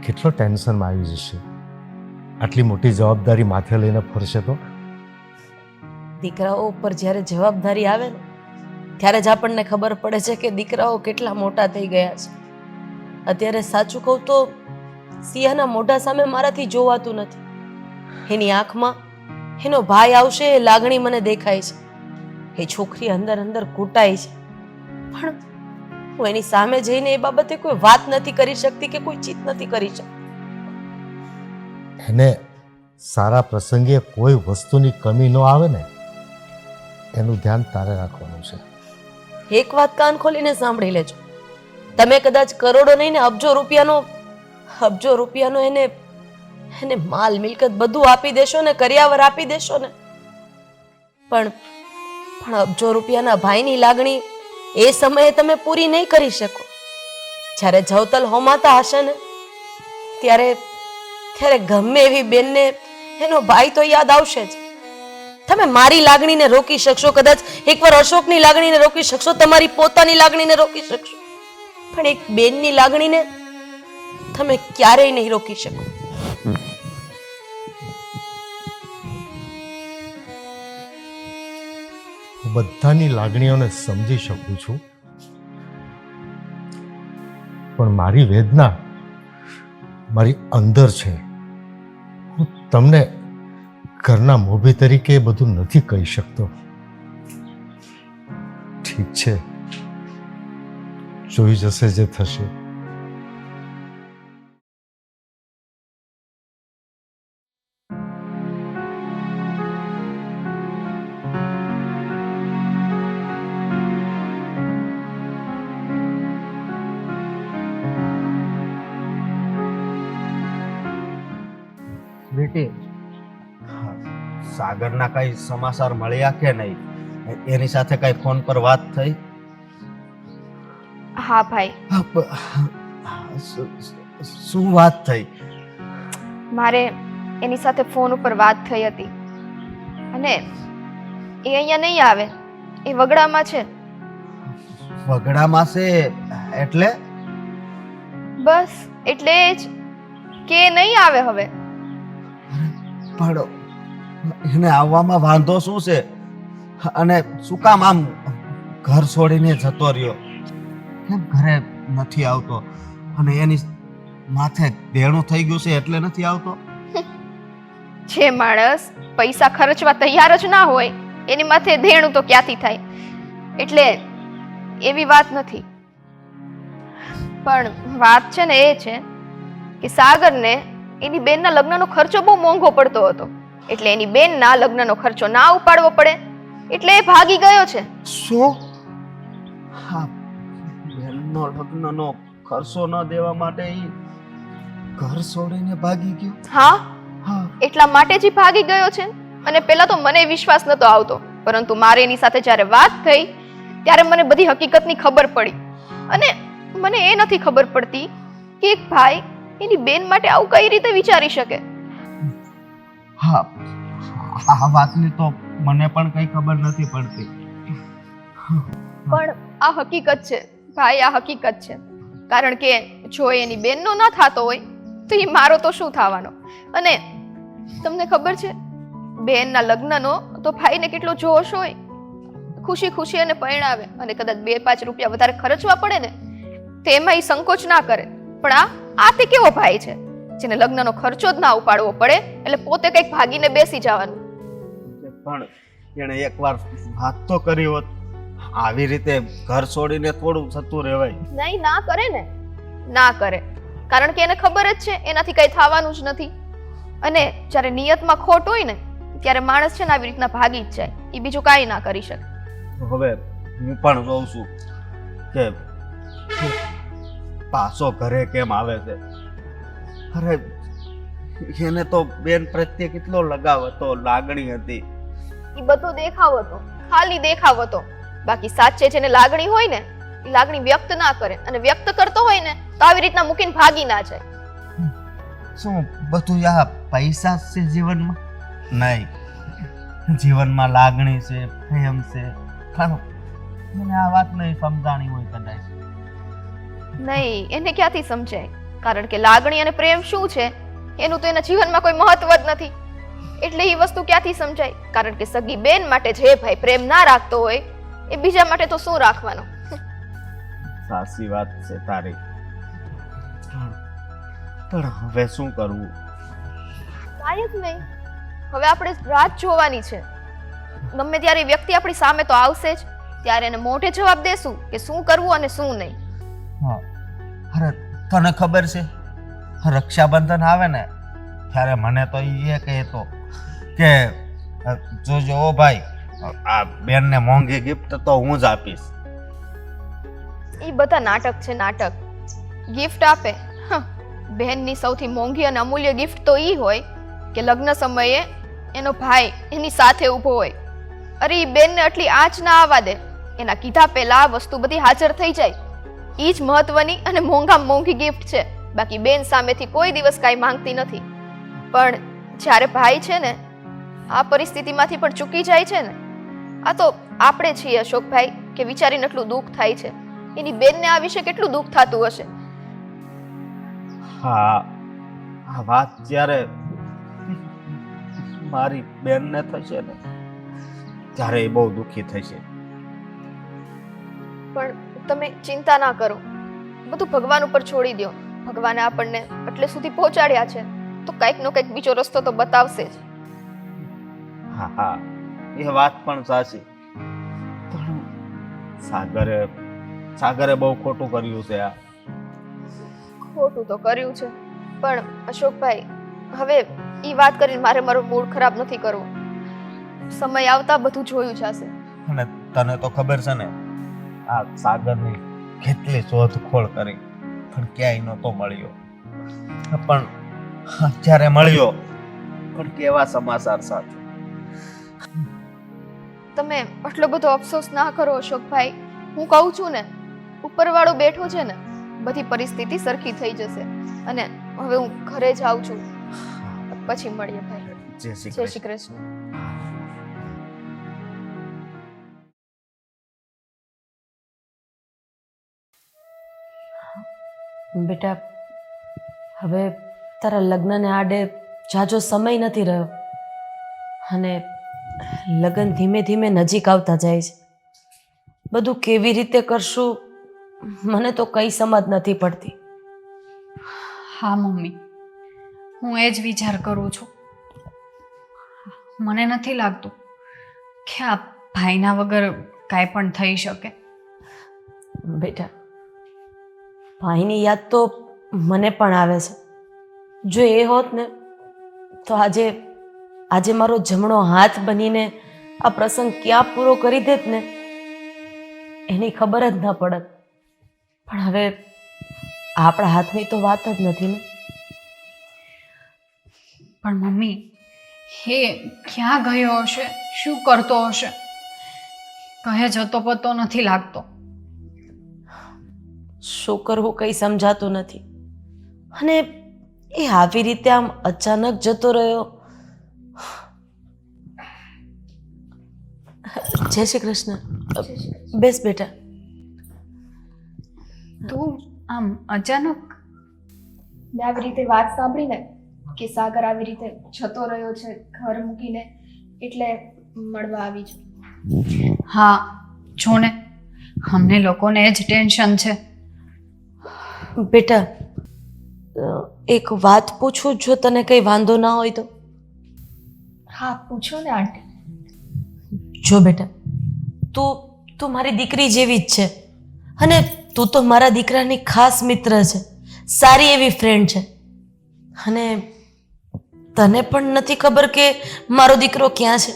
કેટલો ટેન્શનમાં આવી જશે. આટલી મોટી જવાબદારી માથે લઈને ફરશે તો. દીકરાઓ ઉપર જ્યારે જવાબદારી આવે ને ત્યારે જ આપણને ખબર પડે છે કે દીકરાઓ કેટલા મોટા થઈ ગયા છે. અત્યારે સાચું કહું તો સિયાના મોઢા સામે મારાથી જોવાતું નથી. એની આંખમાં એનો ભાઈ આવશે એ લાગણી મને દેખાય છે. એ છોકરી અંદર અંદર કૂટાય છે, પણ હું એની સામે જઈને એ બાબતે કોઈ વાત નથી કરી શકતી કે કોઈ ચીત નથી કરી શકતી. એને સારા પ્રસંગે કોઈ વસ્તુની કમી ન આવે ને એનું ધ્યાન તારે રાખવાનું છે. એક વાત કાન ખોલીને સાંભળી લેજો. તમે કદાચ કરોડો નહીં ને અબજો રૂપિયાનો એને માલ મિલકત બધું આપી દેશો ને, કર્યાવર આપી દેશો ને, પણ અબજો રૂપિયાના ભાઈની લાગણી એ સમયે તમે પૂરી નહીં કરી શકો. જ્યારે જવતલ હોમાતા હશે ને ત્યારે ગમે એવી બેનને એનો ભાઈ તો યાદ આવશે જ. તમે મારી લાગણીને રોકી શકશો, કદાચ એકવાર અશોકની લાગણીને રોકી શકશો, તમારી પોતાની લાગણીને રોકી શકશો, પણ એક બેનની લાગણીને તમે ક્યારેય નહીં રોકી શકો. હું બધાની લાગણીઓને સમજી શકું છું, પણ મારી વેદના મારી અંદર છે. હું તમને ઘરના મોભી તરીકે એ બધું નથી કહી શકતો. ઠીક છે, જોઈ જશે જે થશે. બેટી, સાગરના કઈ સમાચાર મળ્યા કે નહીં? એની સાથે કઈ ફોન પર વાત થઈ? હા ભાઈ, શું વાત થઈ? મારે એની સાથે ફોન ઉપર વાત થઈ હતી અને એ અહીંયા નહીં આવે, એ વગડામાં છે. વગડામાં છે એટલે? બસ એટલે જ કે એ નહીં આવે હવે. પણ એને આવવામાં વાંધો શું છે? અને શું કામ આમ ઘર છોડીને જતો રહ્યો? કેમ ઘરે નથી આવતો? અને એની માથે દેણું થઈ ગયું છે એટલે નથી આવતો? જે માણસ પૈસા ખર્ચવા તૈયાર જ ના હોય એની માથે દેણું તો ક્યાંથી થાય? એટલે એવી વાત નથી. પણ વાત છે ને એ છે કે સાગરને એની બેનના લગ્નનો ખર્ચો બહુ મોંઘો પડતો હતો, એટલે એની બેનના લગ્નનો ખર્ચો ના ઉપાડવો પડે એટલે એ ભાગી ગયો છે. શું? હા, બેનનો લગ્નનો ખર્ચો ન દેવા માટે ઈ ઘર છોડીને ભાગી ગયો? હા, હા. એટલા માટે જ ઈ ભાગી ગયો છે. અને પહેલા તો મને વિશ્વાસ નતો આવતો, પરંતુ મારે એની સાથે જ્યારે વાત થઈ ત્યારે મને બધી હકીકતની ખબર પડી. અને મને એ નથી ખબર પડતી કે એક ભાઈ એની બેન માટે આવું કઈ રીતે વિચારી શકે. હા, આ વાતની તો મને પણ કઈ ખબર નથી પડતી. પણ આ હકીકત છે ભાઈ, આ હકીકત છે. કારણ કે જો એની બેનનો ન થતો હોય તો એ મારો તો શું થવાનો? અને તમને ખબર છે બેનના લગ્નનો તો ભાઈને કેટલો જોશ હોય, ખુશી ખુશી અને પરણાવે, અને કદાચ 2-5 રૂપિયા વધારે ખર્ચવા પડે ને તેમાં એ સંકોચ ના કરે. પણ આ તે કેવો ભાઈ છે જેને લગ્નનો ખર્ચો જ ના ઉપાડવો પડે એટલે પોતે કંઈક ભાગીને બેસી જવાનું. પણ એને એકવાર વાત તો કરી હોત, આવી રીતે ઘર છોડીને થોડું જતું રહેવાય. નહીં, ના કરે ને, ના કરે. કારણ કે એને ખબર જ છે એનાથી કંઈ થવાનું જ નથી. અને જ્યારે નિયતમાં ખોટ હોય ને ત્યારે માણસ છે ને આવી રીતના ભાગી જ જાય, એ બીજું કાંઈ ના કરી શકે. હવે હું પણ જોઉં છું કે પાછો ઘરે કેમ આવે છે. અરે એને તો બેન પ્રત્યે કેટલો લગાવ હતો, લાગણી હતી. એ બધો દેખાવ હતો, ખાલી દેખાવ હતો. બાકી સાચે જેને લાગણી હોય ને એ લાગણી વ્યક્ત ના કરે, અને વ્યક્ત કરતો હોય ને તો આવી રીતના મૂકીને ભાગી ના જાય. શું બધું આ પૈસા છે જીવનમાં? નહીં, જીવનમાં લાગણી છે, પ્રેમ છે. મને આ વાત નહીં સમજાણી હોય કદાચ. નહીં, એને ક્યાંથી સમજાય? કારણ કે લાગણી અને પ્રેમ શું છે એનું તો એના જીવનમાં કોઈ મહત્વ જ નથી. એટલે એ વસ્તુ ક્યાંથી સમજાય? કારણ કે સગી બેન માટે જે ભાઈ પ્રેમ ના રાખતો હોય એ બીજા માટે તો શું રાખવાનો? સાચી વાત છે તારી, પણ હવે શું કરવું? કાંઈ જ નહીં. હવે આપણે રાત જોવાની છે. ગમે ત્યારે એ વ્યક્તિ આપણી સામે તો આવશે જ, ત્યારે એને મોઢે જવાબ દેશું કે શું કરવું અને શું નહીં. હા, અરે તને ખબર છે રક્ષાબંધન આવે ને ત્યારે મને તો એ કહેતો કે જોજો ઓ ભાઈ, આ બેનને મોંઘી ગિફ્ટ તો હું જ આપીશ. એ બધા નાટક છે, નાટક. ગિફ્ટ આપે, બહેનની સૌથી મોંઘી અને અમૂલ્ય ગિફ્ટ તો ઈ હોય કે લગ્ન સમયે એનો ભાઈ એની સાથે ઊભો હોય. અરે ઈ બેનને આટલી આંચ ના આવવા દે, એના કીધા પહેલા આ વસ્તુ બધી હાજર થઈ જાય. ઈ જ મહત્વની અને મોંઘામાં મોંઘી ગિફ્ટ છે. બાકી બેન સામેથી કોઈ દિવસ કાંઈ માંગતી નથી. પણ જ્યારે ભાઈ છે ને આ પરિસ્થિતિમાંથી પણ ચૂકી જાય છે ને, આ તો આપણે છીએ અશોકભાઈ કે વિચારીને એટલું દુઃખ થાય છે. એની બેનને આ વિશે કેટલું દુઃખ થતું હશે. હા, આ વાત જ્યારે મારી બેનને થશે ને ત્યારે એ બહુ દુઃખી થશે. પણ તમે ચિંતા ના કરો, બધું ભગવાન ઉપર છોડી દો. ભગવાને આપણને એટલે સુધી પહોંચાડ્યા છે તો કંઈક નો કંઈક બીજો રસ્તો તો બતાવશે જ. હા હા, એ વાત પણ સાચી, પણ સાગરે બહુ ખોટું કર્યું છે. આ ખોટું તો કર્યું છે, પણ અશોકભાઈ હવે ઈ વાત કરીને મારે મારો મૂડ ખરાબ નથી કરવો. સમય આવતા બધું જોયું જશે. અને તને તો ખબર છે ને આ સાગરની કેટલી શોધખોળ કરી પણ ક્યાંય નહોતો મળ્યો. પણ અત્યારે મળ્યો, પણ કેવા સમાચાર સાથે. તમે આટલો બધો અફસોસ ના કરો અશોકભાઈ. હું કહું છું ને, ઉપરવાળો બેઠો છે ને, બધી પરિસ્થિતિ સરખી થઈ જશે. અને હવે હું ઘરે જાઉં છું, પછી મળીએ ભાઈ. જય શ્રી જય કૃષ્ણ. શ્રી કૃષ્ણ. બેટા, હવે તારા લગ્નને આડે જાજો સમય નથી રહ્યો અને લગ્ન ધીમે ધીમે નજીક આવતા જાય છે. બધું કેવી રીતે કરશું મને તો કંઈ સમજ નથી પડતી. હા મમ્મી, હું એ જ વિચાર કરું છું. મને નથી લાગતું કે આ ભાઈના વગર કાંઈ પણ થઈ શકે. બેટા, ભાઈની યાદ તો મને પણ આવે છે. જો એ હોત ને તો આજે મારો જમણો હાથ બનીને આ પ્રસંગ ક્યાં પૂરો કરી દેત ને એની ખબર જ ન પડત. પણ હવે આપણા હાથની તો વાત જ નથી ને. પણ મમ્મી, એ ક્યાં ગયો હશે, શું કરતો હશે? કહે જતો પતો નથી લાગતો. શું કરવું કંઈ સમજાતું નથી. અને એ આવી રીતે આમ અચાનક જતો રહ્યો. જય શ્રી કૃષ્ણ. બેસ બેટા. તું આમ અચાનક? મેં આવી રીતે વાત સાંભળીને કે સાગર આવી રીતે જતો રહ્યો છે ઘર મૂકીને, એટલે મળવા આવી છું. હા, જો ને, અમને લોકોને જ ટેન્શન છે. બેટા, એક વાત પૂછું, જો તને કંઈ વાંધો ના હોય તો? હા પૂછો ને આંટી. જો બેટા, તું મારી દીકરી જેવી જ છે અને તું તો મારા દીકરાની ખાસ મિત્ર છે, સારી એવી ફ્રેન્ડ છે. અને તને પણ નથી ખબર કે મારો દીકરો ક્યાં છે?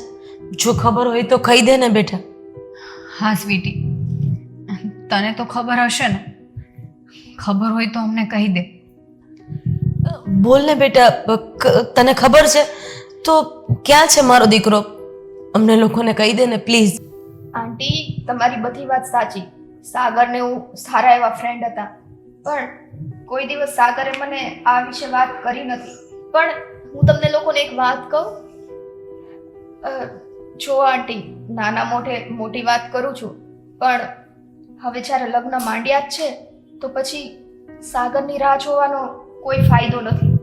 જો ખબર હોય તો કહી દે ને બેટા. હા સ્વીટી, તને તો ખબર હશે ને? ખબર હોય તો અમને કહી દે. બોલ ને બેટા, તને ખબર છે તો ક્યાં છે મારો દીકરો? અમને લોકોને કહી દે ને પ્લીઝ. આંટી, તમારી બધી વાત સાચી. સાગર ને હું સારા એવા ફ્રેન્ડ હતા, પણ કોઈ દિવસ સાગરે મને આ વિશે વાત કરી નથી. પણ હું તમને લોકોને એક વાત કહું. જો આંટી, નાના મોઢે મોટી વાત કરું છું, પણ હવે જ્યારે લગ્ન માંડ્યા જ છે તો પછી સાગરની રાહ જોવાનો કોઈ ફાયદો નથી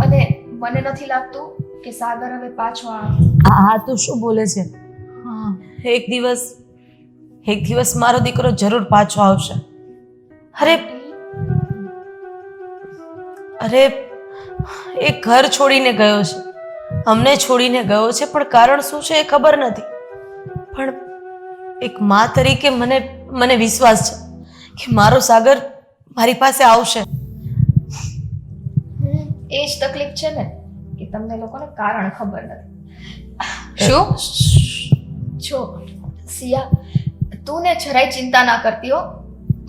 અને મને નથી લાગતું કે સાગર હવે પાછો આવે. આ તું શું બોલે છે? હા એક દિવસ મારો દીકરો જરૂર પાછો આવશે. અરે એ ઘર છોડીને ગયો છે, અમને છોડીને ગયો છે, પણ કારણ શું છે એ ખબર નથી. પણ એક મા તરીકે મને વિશ્વાસ છે કે મારો સાગર મારી પાસે આવશે. એ જ તકલીફ છે ને કે તમને લોકોને કારણ ખબર નથી. શું? જો સિયા, તું ને જરાય ચિંતા ના કરતી હો.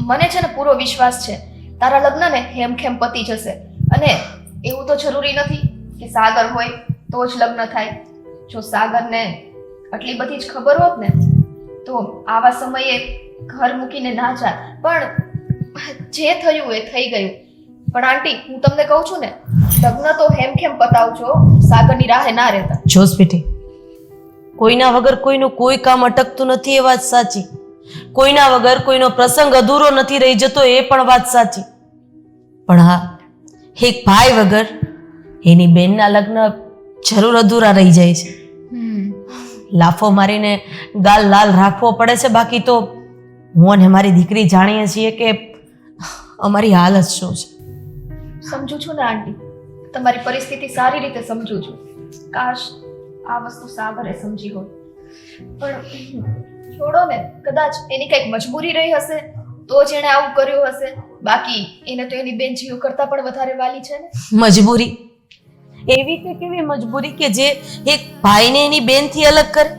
મને છે ને પૂરો વિશ્વાસ છે તારા લગ્ન ને હેમખેમ પતી જશે. અને એવું તો જરૂરી નથી કે સાગર હોય તો જ લગ્ન થાય. જો સાગરને આટલી બધી જ ખબર હોત ને તો આવા સમયે ઘર મૂકીને ના જાત. પણ જે થયું એ થઈ ગયું. પણ આંટી, હું તમને કહું છું ને, લગ્ન તો હેમખેમ પતાવજો, સાગરની રાહે ના રહેતા. જો સ્વીટી, કોઈના વગર કોઈનું કોઈ કામ અટકતું નથી એ વાત સાચી. કોઈના વગર કોઈનો પ્રસંગ અધૂરો નથી રહી જતો એ પણ વાત સાચી. પણ હા, એક ભાઈ વગર એની બેનના લગ્ન જરૂર અધૂરા રહી જાય છે. લાફો મારીને ગાલ લાલ રાખવો પડે છે. બાકી તો હું અને મારી દીકરી જાણીએ છીએ કે અમારી હાલત શું છે. સમજુ છું ને આંટી, તમારી પરિસ્થિતિ સારી રીતે સમજુ છું. કાશ આ વસ્તુ સાગરે સમજી હોય. પણ છોડો ને, કદાચ એની કંઈક મજબૂરી રહી હશે તો જ એણે આવું કર્યું હશે. બાકી એને તો એની બેન જીવ કરતા પણ વધારે વાલી છે ને. મજબૂરી? એવી કે કેવી મજબૂરી કે જે એક ભાઈને એની બેનથી અલગ કરે,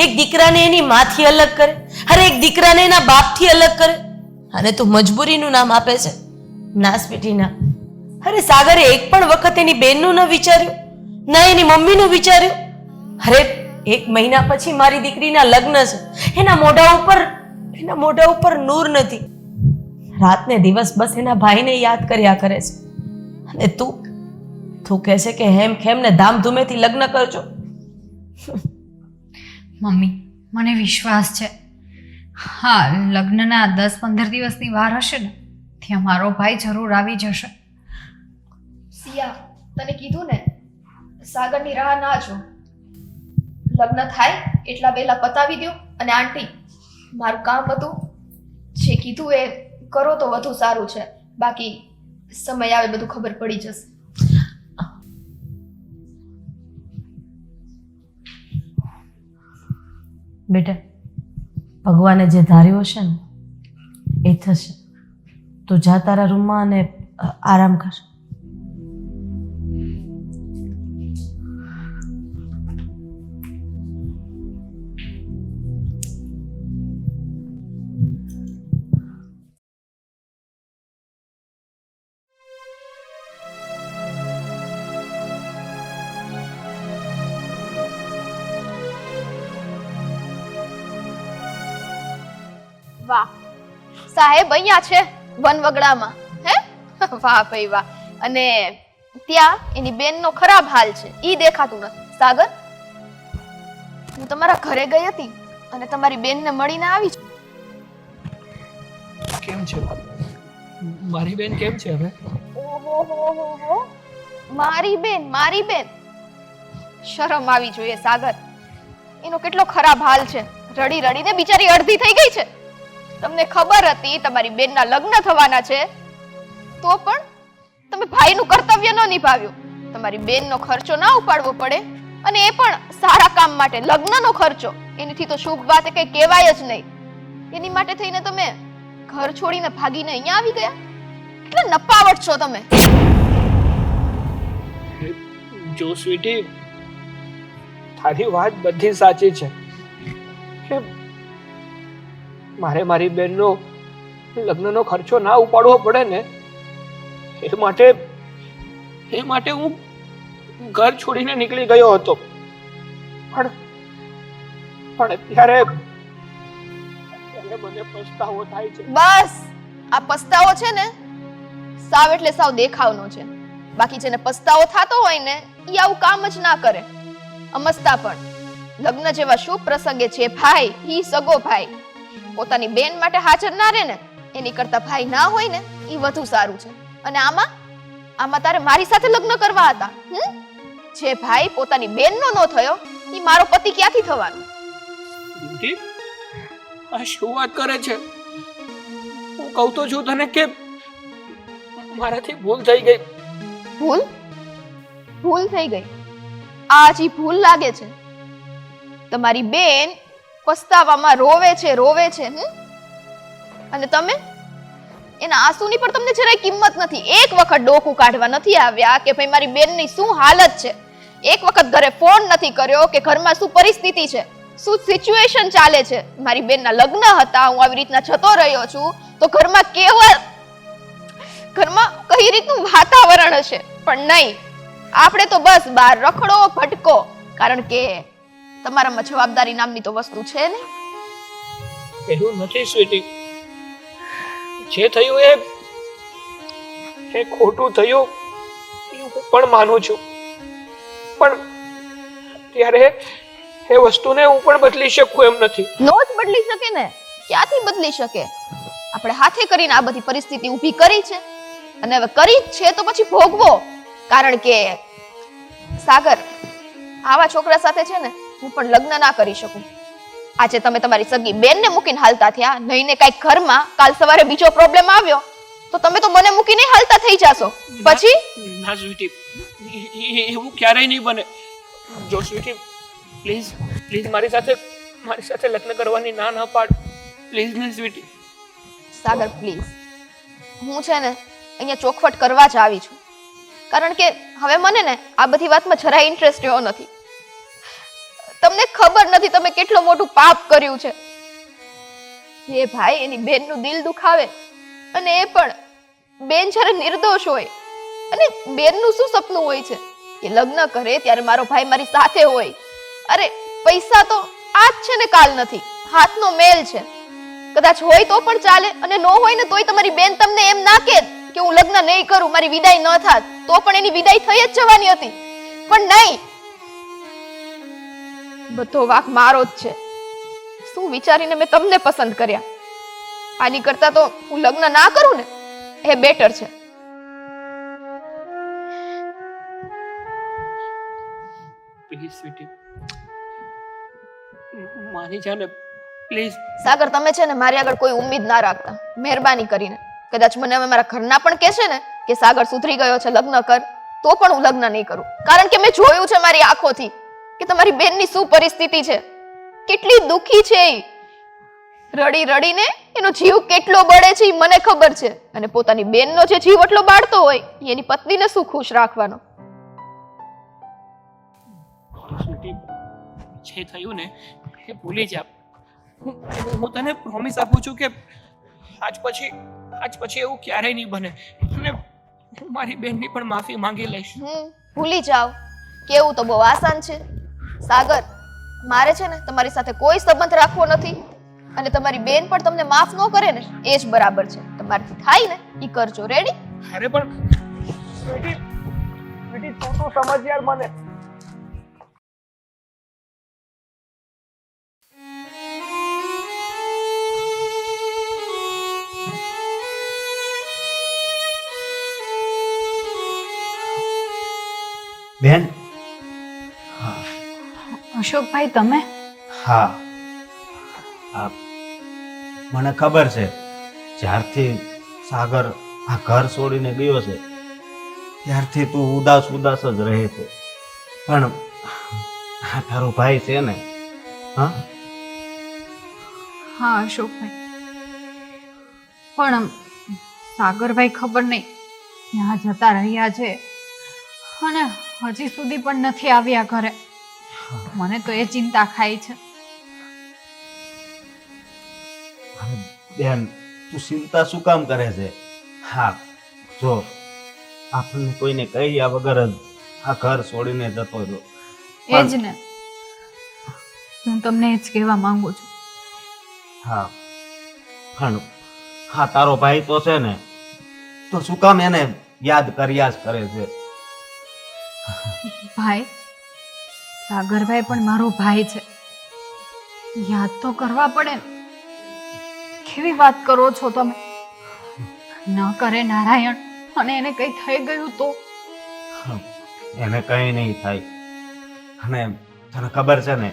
એક દીકરાને એની માથી અલગ કરે, અરે એક દીકરાને એના બાપથી અલગ કરે, અને તું મજબૂરીનું નામ આપે છે? ના સ્વીટી ના. અરે સાગરે એક પણ વખત એની બેનનું ન વિચાર્યું, ના એની મમ્મીનું વિચાર્યું. અરે 1 મહિના પછી મારી દીકરીના લગ્ન છે, એના મોઢા ઉપર નૂર નથી. રાતને દિવસ બસ એના ભાઈને યાદ કર્યા કરે છે. અને તું કહે છે કે હેમ ને ધામધૂમેથી લગ્ન કરજો. મમ્મી, મને વિશ્વાસ છે, હા, લગ્નના 10-15 દિવસની વાર હશે ને ત્યાં મારો ભાઈ જરૂર આવી જશે. સિયા, તને કીધું ને, સાગરની રાહ ના જો. લગ્ન થાય એટલા વહેલા પતાવી દો. અને આંટી, મારું કામ હતું, જે કીધું એ કરો તો વધુ સારું છે. બાકી સમય આવે બધું ખબર પડી જશે. બેટા, ભગવાને જે ધાર્યું હશે ને એ થશે. તું જા તારા રૂમમાં અને આરામ કર. વાહ, સાહેબ અહીંયા છે વનવગડામાં. હે વાહ ભાઈ વાહ. અને ત્યાં એની બેનનો ખરાબ હાલ છે, ઈ દેખાતું નથી. સાગર, હું તમારા ઘરે ગઈ હતી અને તમારી બેનને મળીને આવી છું. કેમ છે મારી બેન? કેમ છે હવે? ઓહો, મારી બેન, શરમ આવી જોઈએ સાગર. એનો કેટલો ખરાબ હાલ છે, રડી રડીને બિચારી અડધી થઈ ગઈ છે. તમને ખબર હતી તમારી બેનના લગ્ન થવાના છે તો પણ તમે ભાઈનું કર્તવ્ય ન નિભાવ્યું. તમારી બેનનો ખર્ચો ના ઉપાડવો પડે, અને એ પણ સારા કામ માટે. લગ્નનો ખર્ચો, એનીથી તો શુભ વાત એ કઈ કહેવાય જ નહીં. એની માટે થઈને તમે ઘર છોડીને ભાગીને અહીંયા આવી ગયા. કેટલા નપાવટ છો તમે. જો સ્વીટી, તારી વાત બધી સાચી છે કે મારે મારી બેનનો લગ્નનો ખર્ચો ના ઉપાડવો પડે ને, એ માટે હું ઘર છોડીને નીકળી ગયો હતો. પણ અત્યારે મને પસ્તાવો થાય છે. બસ, આ પસ્તાવો છે ને સાવ એટલે સાવ દેખાવનો છે. બાકી જેને પસ્તાવો થતો હોય ને ઈ આવું કામ જ ના કરે. અમસ્તા પણ લગ્ન જેવા શુભ પ્રસંગે છે ભાઈ, ઈ સગો ભાઈ પોતાની બેન માટે હાજર ના રહે ને એની કરતા ભાઈ ના હોય ને એ વધુ સારું છે. અને આમાં તારે મારી સાથે લગ્ન કરવા હતા. જે ભાઈ પોતાની બેનનો ન થયો એ મારો પતિ ક્યાંથી થવાનો? દીદી, આ શું વાત કરે છે? હું કહું તો છું તને કે મારાથી ભૂલ થઈ ગઈ. ભૂલ થઈ ગઈ? આ જ ભૂલ લાગે છે. તમારી બેન પસ્તાવામાં રોવે છે. અને તમે એના આંસુની પણ તમને જરાય કિંમત નથી. એક વખત ડોકું કાઢવા નથી આવ્યા કે ભાઈ મારી બેનની શું હાલત છે. એક વખત ઘરે ફોન નથી કર્યો કે ઘરમાં શું પરિસ્થિતિ છે, શું સિચ્યુએશન ચાલે છે. મારી બેનના લગ્ન હતા, હું આવી રીતના જતો રહ્યો છું તો ઘરમાં કઈ રીતનું વાતાવરણ હશે. પણ નહીં, આપણે તો બસ બહાર રખડો ભટકો. કારણ કે તમારામાં જવાબદારી નામની તો વસ્તુ છે નહીં. એવું નથી સ્વીટી. જે થયું એ ખોટું થયું એ હું પણ માનું છું. પણ ત્યારે એ વસ્તુને હું પણ બદલી શકું એમ નથી. નો જ બદલી શકે ને. ક્યાંથી બદલી શકે? આપણે હાથે કરીને આ બધી પરિસ્થિતિ ઊભી કરી છે અને હવે કરી જ છે તો પછી ભોગવો. કારણ કે સાગર, આવા છોકરા સાથે છે ને હું પણ લગ્ન ના કરી શકું. આજે તમે તમારી સગી બેનને મૂકીને હાલતા થયા, નહીં ને કઈક ઘરમાં કાલ સવારે બીજો પ્રોબ્લેમ આવ્યો તો તમે તો મને મૂકીને હાલતા થઈ જાશો. પછી ના સ્વીટી, એવું ક્યારેય નહીં બને. જો સ્વીટી, પ્લીઝ મારી સાથે લગ્ન કરવાની ના પાડ. પ્લીઝ ને સ્વીટી. સાગર પ્લીઝ, હું છે ને અહીંયા ચોખવટ કરવા જ આવી છું. કારણ કે હવે મને ને આ બધી વાતમાં જરાય ઇન્ટરેસ્ટ રહ્યો નથી. તમને ખબર નથી તમે કેટલું મોટું પાપ કર્યું છે. એ ભાઈ એની બેનનું દિલ દુખાવે, અને એ પણ બેન જ્યારે નિર્દોષ હોય. અને બેનનું શું સપનું હોય છે કે લગ્ન કરે ત્યારે મારો ભાઈ મારી સાથે હોય. અરે પૈસા તો આજ છે ને કાલ નથી, હાથનો મેલ છે. કદાચ હોય તો પણ ચાલે, અને ન હોય ને તોય તમારી બેન તમને એમ ના કહે કે હું લગ્ન નહીં કરું, મારી વિદાય ન થાત, તો પણ એની વિદાય થઈ જ જવાની હતી. પણ નહીં, બધો વાંક મારો જ છે. શું વિચારીને મેં તમને પસંદ કર્યા? આની કરતા તો હું લગ્ન ના કરું ને એ બેટર છે. પ્લીઝ સ્વીટી, માની જા ને પ્લીઝ. સાગર, તમે છે ને મારી આગળ કોઈ ઉમ્મીદ ના રાખતા, મહેરબાની કરીને. કદાચ મને હવે મારા ઘરના પણ કહેશે ને કે સાગર સુધરી ગયો છે, લગ્ન કર, તો પણ હું લગ્ન નહીં કરું. કારણ કે મેં જોયું છે મારી આંખોથી કે તમારી બેનની શું પરિસ્થિતિ છે, કેટલી દુખી છે. રડી રડીને એનો જીવ કેટલો બળે છે એ મને ખબર છે. અને પોતાની બેનનો જે જીવ એટલો બાળતો હોય એની પત્નીને શું ખુશ રાખવાનો? સ્વીટી, જે થયું ને એ ભૂલી જા. હું તને પ્રોમિસ આપું છું કે આજ પછી એવું ક્યારેય નહીં બને. અને હું મારી બેનની પણ માફી માંગી લઈશ. ભૂલી જાઓ. કેવું તો બહુ આસાન છે. સાગર, મારે છે ને તમારી સાથે કોઈ સંબંધ રાખવો નથી, અને તમારી બેન પણ તમને માફ ન કરે ને એ જ બરાબર છે. તમારાથી થાય ને એ કરજો. રેડી? અરે પણ સ્વીટી, તું તો સમજ યાર મને. બેન. અશોકભાઈ, તમે? હા, મને ખબર છે જ્યારથી સાગર આ ઘર છોડીને ગયો છે ત્યારથી તું ઉદાસ જ રહે છે. પણ આ તારો ભાઈ છે ને? હા હા અશોકભાઈ, પણ સાગરભાઈ ખબર નહીં ત્યાં જતા રહ્યા છે અને હજી સુધી પણ નથી આવ્યા ઘરે. મને તો એ ચિંતા ખાય છે. બેન, તું ચિંતા શું કામ કરે છે? હા, જો આપણને કોઈને કહ્યા વગર જ આ ઘર છોડીને જતો રહ્યો. એ જ ને, હું તમને એ જ કહેવા માંગુ છું. હા, પણ હા તારો ભાઈ તો છે ને, તો શું કામ એને યાદ કર્યા જ કરે છે? ભાઈ, સાગરભાઈ પણ મારો ભાઈ છે, યાદ તો કરવા પડે ને. કેવી વાત કરો છો તમે? ન કરે નારાયણ અને એને કંઈ થઈ ગયું તો એને કંઈ નહીં થાય. અને તને ખબર છે ને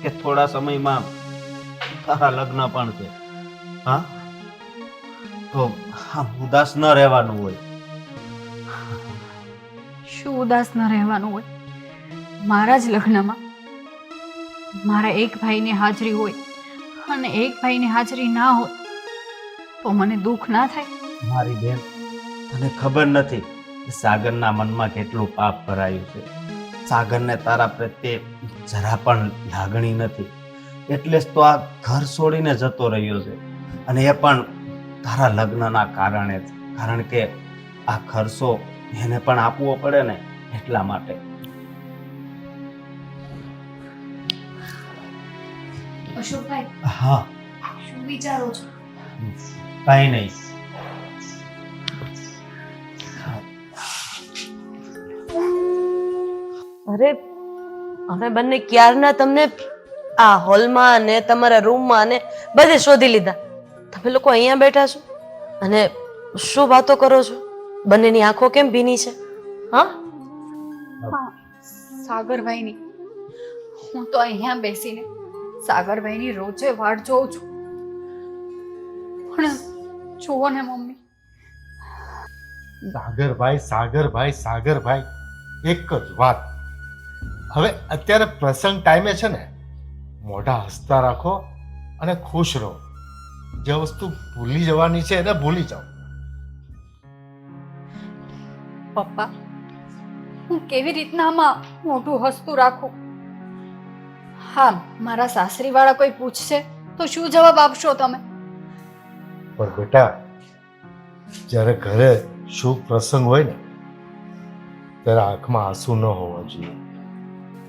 કે થોડા સમયમાં તારા લગ્ન પણ છે. હા, તો ઉદાસ ન રહેવાનું હોય. શું ઉદાસ ન રહેવાનું હોય? મારા જ લગ્નમાં મારા એક ભાઈની હાજરી હોય અને એક ભાઈની હાજરી ના હોય તો મને દુઃખ ના થાય? મારી બેન, તને ખબર નથી કે સાગરના મનમાં કેટલું પાપ ભરાયું છે. સાગરને તારા પ્રત્યે જરા પણ લાગણી નથી, એટલે જ તો આ ઘર છોડીને જતો રહ્યો છે. અને એ પણ તારા લગ્નના કારણે જ. કારણ કે આ ખર્ચો એને પણ આપવો પડે ને, એટલા માટે. અશોકભાઈ, હા, શું વિચારો છો? કઈ નહીં. અરે અમે બંને ક્યારના તમને આ હોલમાં ને તમારા રૂમમાં ને બધે શોધી લીધા. તમે લોકો અહીંયા બેઠા છો અને શું વાતો કરો છો? બંનેની આંખો કેમ ભીની છે? હા, સાગરભાઈની. હું તો અહીંયા બેસીને સાગરભાઈની રોજે વાટ જોઉં છું. પણ જુઓ ને મમ્મી, સાગરભાઈ એક જ વાત. હવે અત્યારે પ્રસંગ ટાઈમે છે ને, મોઢા હસતા રાખો અને ખુશ રહો. જે વસ્તુ ભૂલી જવાની છે એને ભૂલી જાઓ. પપ્પા, હું કેવી રીતના આમાં મોઢું હસતું રાખું? હા, મારા સાસરી વાળા કોઈ પૂછશે તો શું જવાબ આપશો તમે? પણ બેટા, જ્યારે ઘરે શુભ પ્રસંગ હોય ને, ત્યારે આંખમાં આંસુ ન હોવા જોઈએ.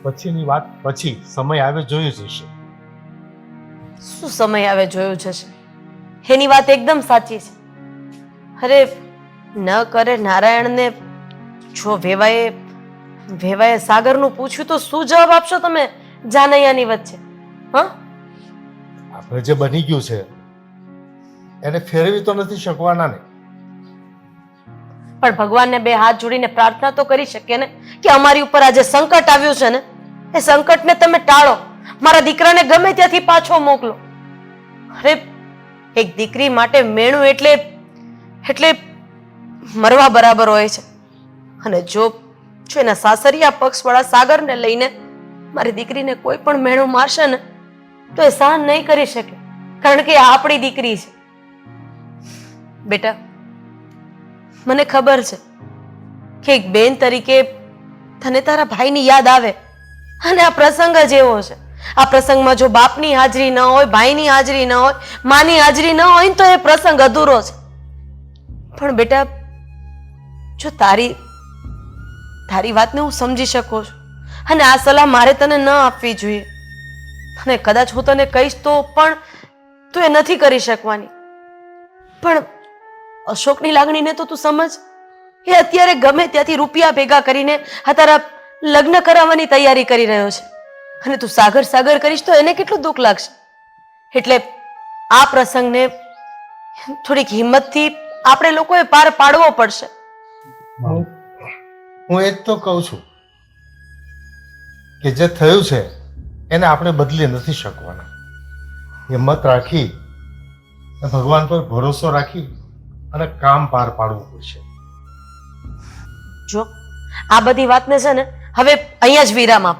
પછીની વાત પછી, સમય આવે જોયું જશે. શું સમય આવે જોયું જશે? એની વાત એકદમ સાચી છે. અરે ન કરે નારાયણને જો વેવાએ સાગરનું પૂછ્યું તો શું જવાબ આપશો તમે જાનૈયાની વચ્ચે? હા, આપણે જે બની ગયું છે એને ફેરવી તો નથી શકવાના ને. પણ ભગવાનને બે હાથ જોડીને પ્રાર્થના તો કરી શકીએ ને કે અમારી ઉપર આ જે સંકટ આવ્યું છે ને, એ સંકટને તમે ટાળો. મારા દીકરાને ગમે ત્યાંથી પાછો મોકલો. અરે એક દીકરી માટે મેણું એટલે મરવા બરાબર હોય છે. અને જો એના સાસરિયા પક્ષવાળા સાગરને લઈને મારી દીકરીને કોઈ પણ મેણું મારશે ને તો એ સહન નહીં કરી શકે, કારણ કે એ આપણી દીકરી છે. બેટા, મને ખબર છે કે એક બેન તરીકે તને તારા ભાઈની યાદ આવે અને આ પ્રસંગ જ એવો છે. આ પ્રસંગમાં જો બાપની હાજરી ન હોય, ભાઈની હાજરી ન હોય, માની હાજરી ન હોય તો એ પ્રસંગ અધૂરો છે. પણ બેટા, જો તારી વાતને હું સમજી શકું છું અને આ સલાહ મારે તને ન આપવી જોઈએ. અને કદાચ હું તને કહીશ તો પણ તું એ નથી કરી શકવાની. પણ અશોકની લાગણીને તો તું સમજ. એ અત્યારે ગમે ત્યાંથી રૂપિયા ભેગા કરીને આ તારા લગ્ન કરાવવાની તૈયારી કરી રહ્યો છે અને તું સાગર કરીશ તો એને કેટલું દુઃખ લાગશે. એટલે આ પ્રસંગને થોડીક હિંમતથી આપણે લોકોએ પાર પાડવો પડશે. હું એ જ તો કહું છું કે જે થયું છે એને આપણે બદલી નથી શકવાના. હિંમત રાખી, ભગવાન પર ભરોસો રાખી અને કામ પાર પાડવું પડશે. જો આ બધી વાતને છે ને હવે અહીંયા જ વિરામ આપ.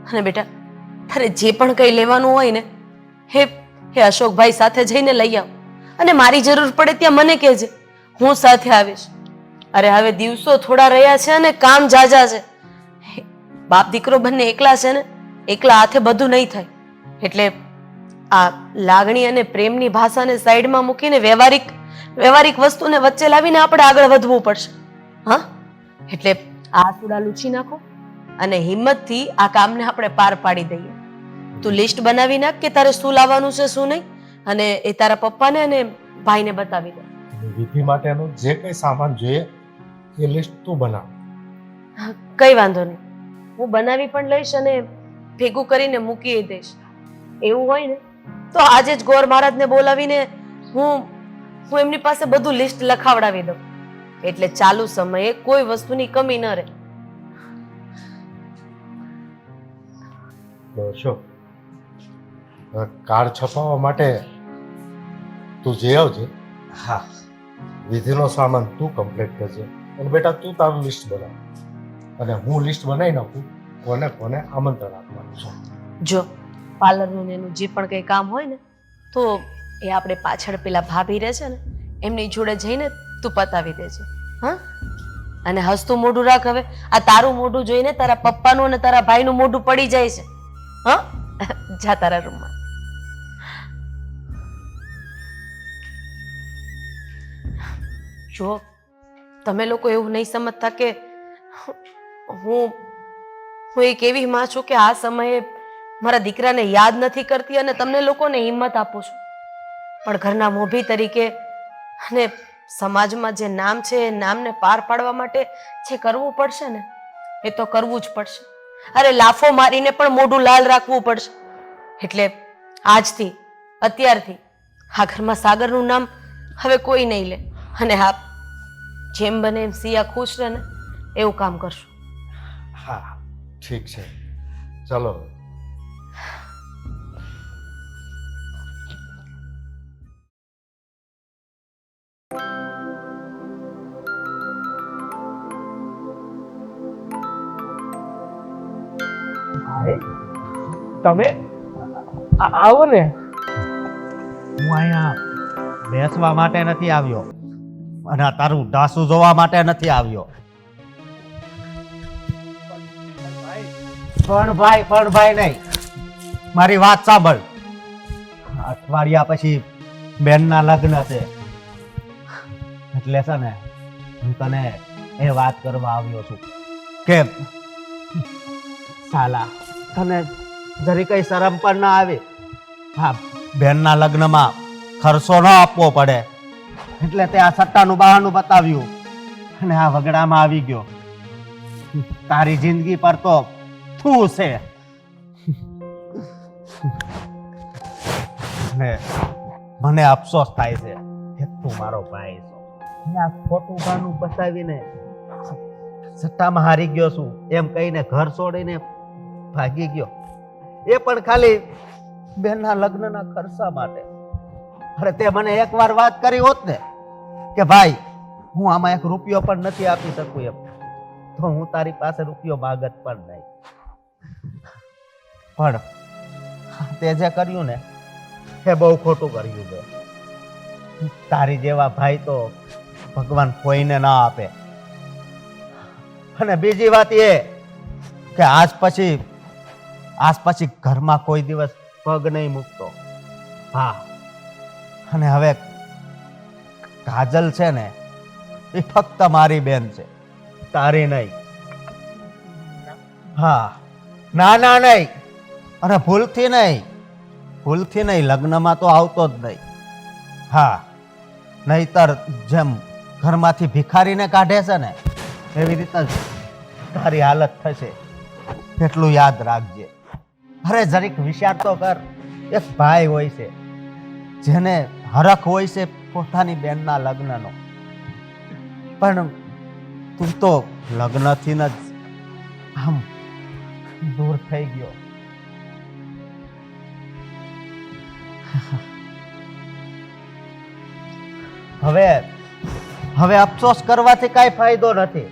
અને બેટા, તારે જે પણ કંઈ લેવાનું હોય ને હે અશોકભાઈ સાથે જઈને લઈ આવ. અને મારી જરૂર પડે ત્યાં મને કહેજે, હું સાથે આવીશ. અરે હવે દિવસો થોડા રહ્યા છે અને કામ જાજા છે. બાપ દીકરો બંને એકલા છે ને, એકલા હાથે બધું નહીં થાય. એટલે આ લાગણી અને પ્રેમની ભાષાને સાઈડમાં મૂકીને વ્યવહારિક વસ્તુને વચ્ચે લાવીને આપણે આગળ વધવું પડશે. હા, એટલે આ થોડા લૂછી નાખો અને હિંમતથી આ કામને આપણે પાર પાડી દઈએ. તું લિસ્ટ બનાવી નાખ કે તારે શું લાવવાનું છે શું નહીં, અને એ તારા પપ્પાને અને ભાઈને બતાવી દે. વિધિ માટેનો જે કંઈ સામાન જોઈએ એ લિસ્ટ તું બનાવ. કઈ વાંધો નહીં, હું બનાવી પણ લઈશ અને ભેગું કરીને મૂકી દઈશ. એવું હોય ને તો આજે જ ગોર મહારાજને બોલાવીને હું હું એમની પાસે બધું લિસ્ટ લખાવડાવી દઉં, એટલે ચાલુ સમયે કોઈ વસ્તુની કમી ન રહે. દોશો કાર્ડ છપાવવા માટે તું જઈ આવજે. હા વિધિનો સામાન તું કમ્પ્લીટ કરજે અને બેટા તું તારું લિસ્ટ બનાવ અને હું લિસ્ટ બનાવી નાખું કોને કોને આમંત્રણ આપવાનું છે. જો પાર્લરનું ને એનું જે પણ કંઈ કામ હોય ને તો એ આપણે પાછળ પેલા ભાભી રહે છે ને એમની જોડે જઈને તું પતાવી દેજે. હા, અને હસતું મોઢું રાખ. હવે આ તારું મોઢું જોઈને તારા પપ્પાનું અને તારા ભાઈનું મોઢું પડી જાય છે. હા, જા તારા રૂમમાં. જો તમે લોકો એવું નહીં સમજતા કે હું એક એવી માં છું કે આ સમયે મારા દીકરાને યાદ નથી કરતી અને તમને લોકોને હિંમત આપું છું, પણ ઘરના મોભી તરીકે અને સમાજમાં જે નામ છે એ નામને પાર પાડવા માટે જે કરવું પડશે ને એ તો કરવું જ પડશે. અરે લાફો મારીને પણ મોઢું લાલ રાખવું પડશે. એટલે આજથી અત્યારથી આ ઘરમાં સાગરનું નામ હવે કોઈ નહીં લે, અને હા જેમ બને એમ સિયા ખુશ રહે ને એવું કામ કરશું. હા ઠીક છે, ચાલો. તમે આવો ને. હું અહીંયા બેસવા માટે નથી આવ્યો અને આ તારું ડાસુ જોવા માટે નથી આવ્યો. પણ ભાઈ નહીં, મારી વાત સાંભળ. અઠવાડિયા પછી બેનના લગ્ન છે, એટલે છે ને હું તને એ વાત કરવા આવ્યો છું કે સાલા તને જરી કઈ શરમ પણ ના આવે. હા, બેનના લગ્નમાં ખર્ચો ન આપવો પડે એટલે તે આ સટ્ટાનું બહાનું બતાવ્યું અને આ વગડામાં આવી ગયો. તારી જિંદગી પર તો થૂ છે. ને મને અફસોસ થાય છે કે તું મારો ભાઈ છો અને આ ખોટું બહાનું બતાવીને સટ્ટામાં હારી ગયો છું એમ કહીને ઘર છોડીને ભાગી ગયો, એ પણ ખાલી બેનના લગ્નના ખર્ચા માટે. અરે તે મને એકવાર વાત કરી હોત ને કે ભાઈ હું આમાં એક રૂપિયો પણ નથી આપી શકું એમ, તો હું તારી પાસે રૂપિયો માગત પણ નહીં. પણ તે જે કર્યું ને એ બહુ ખોટું કર્યું છે. તારી જેવા ભાઈ તો ભગવાન કોઈને ના આપે. અને બીજી વાત એ કે આજ પછી ઘરમાં કોઈ દિવસ પગ નહીં મૂકતો. હા, અને હવે કાજલ છે ને એ ફક્ત મારી બેન છે, તારી નહીં. હા, ના નહીં, અને ભૂલથી નહીં, લગ્નમાં તો આવતો જ નહીં. હા, નહીતર જેમ ઘરમાંથી ભિખારીને કાઢે છે ને એવી રીતે તારી હાલત થશે, એટલું યાદ રાખજે. અરે જરીક વિચાર તો કર, એક ભાઈ હોય છે જેને હરખ હોય છે પોતાની બેનના લગ્નનો, પણ તું તો લગ્નથી જ આમ દૂર થઈ ગયો. હવે અફસોસ કરવાથી કાંઈ ફાયદો નથી,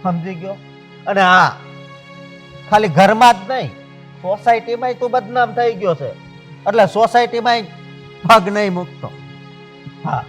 સમજી ગયો? અને હા, ખાલી ઘરમાં જ નહીં, સોસાયટીમાં તું બદનામ થઈ ગયો છે, એટલે સોસાયટીમાં પગ નહીં મૂકતો. હા,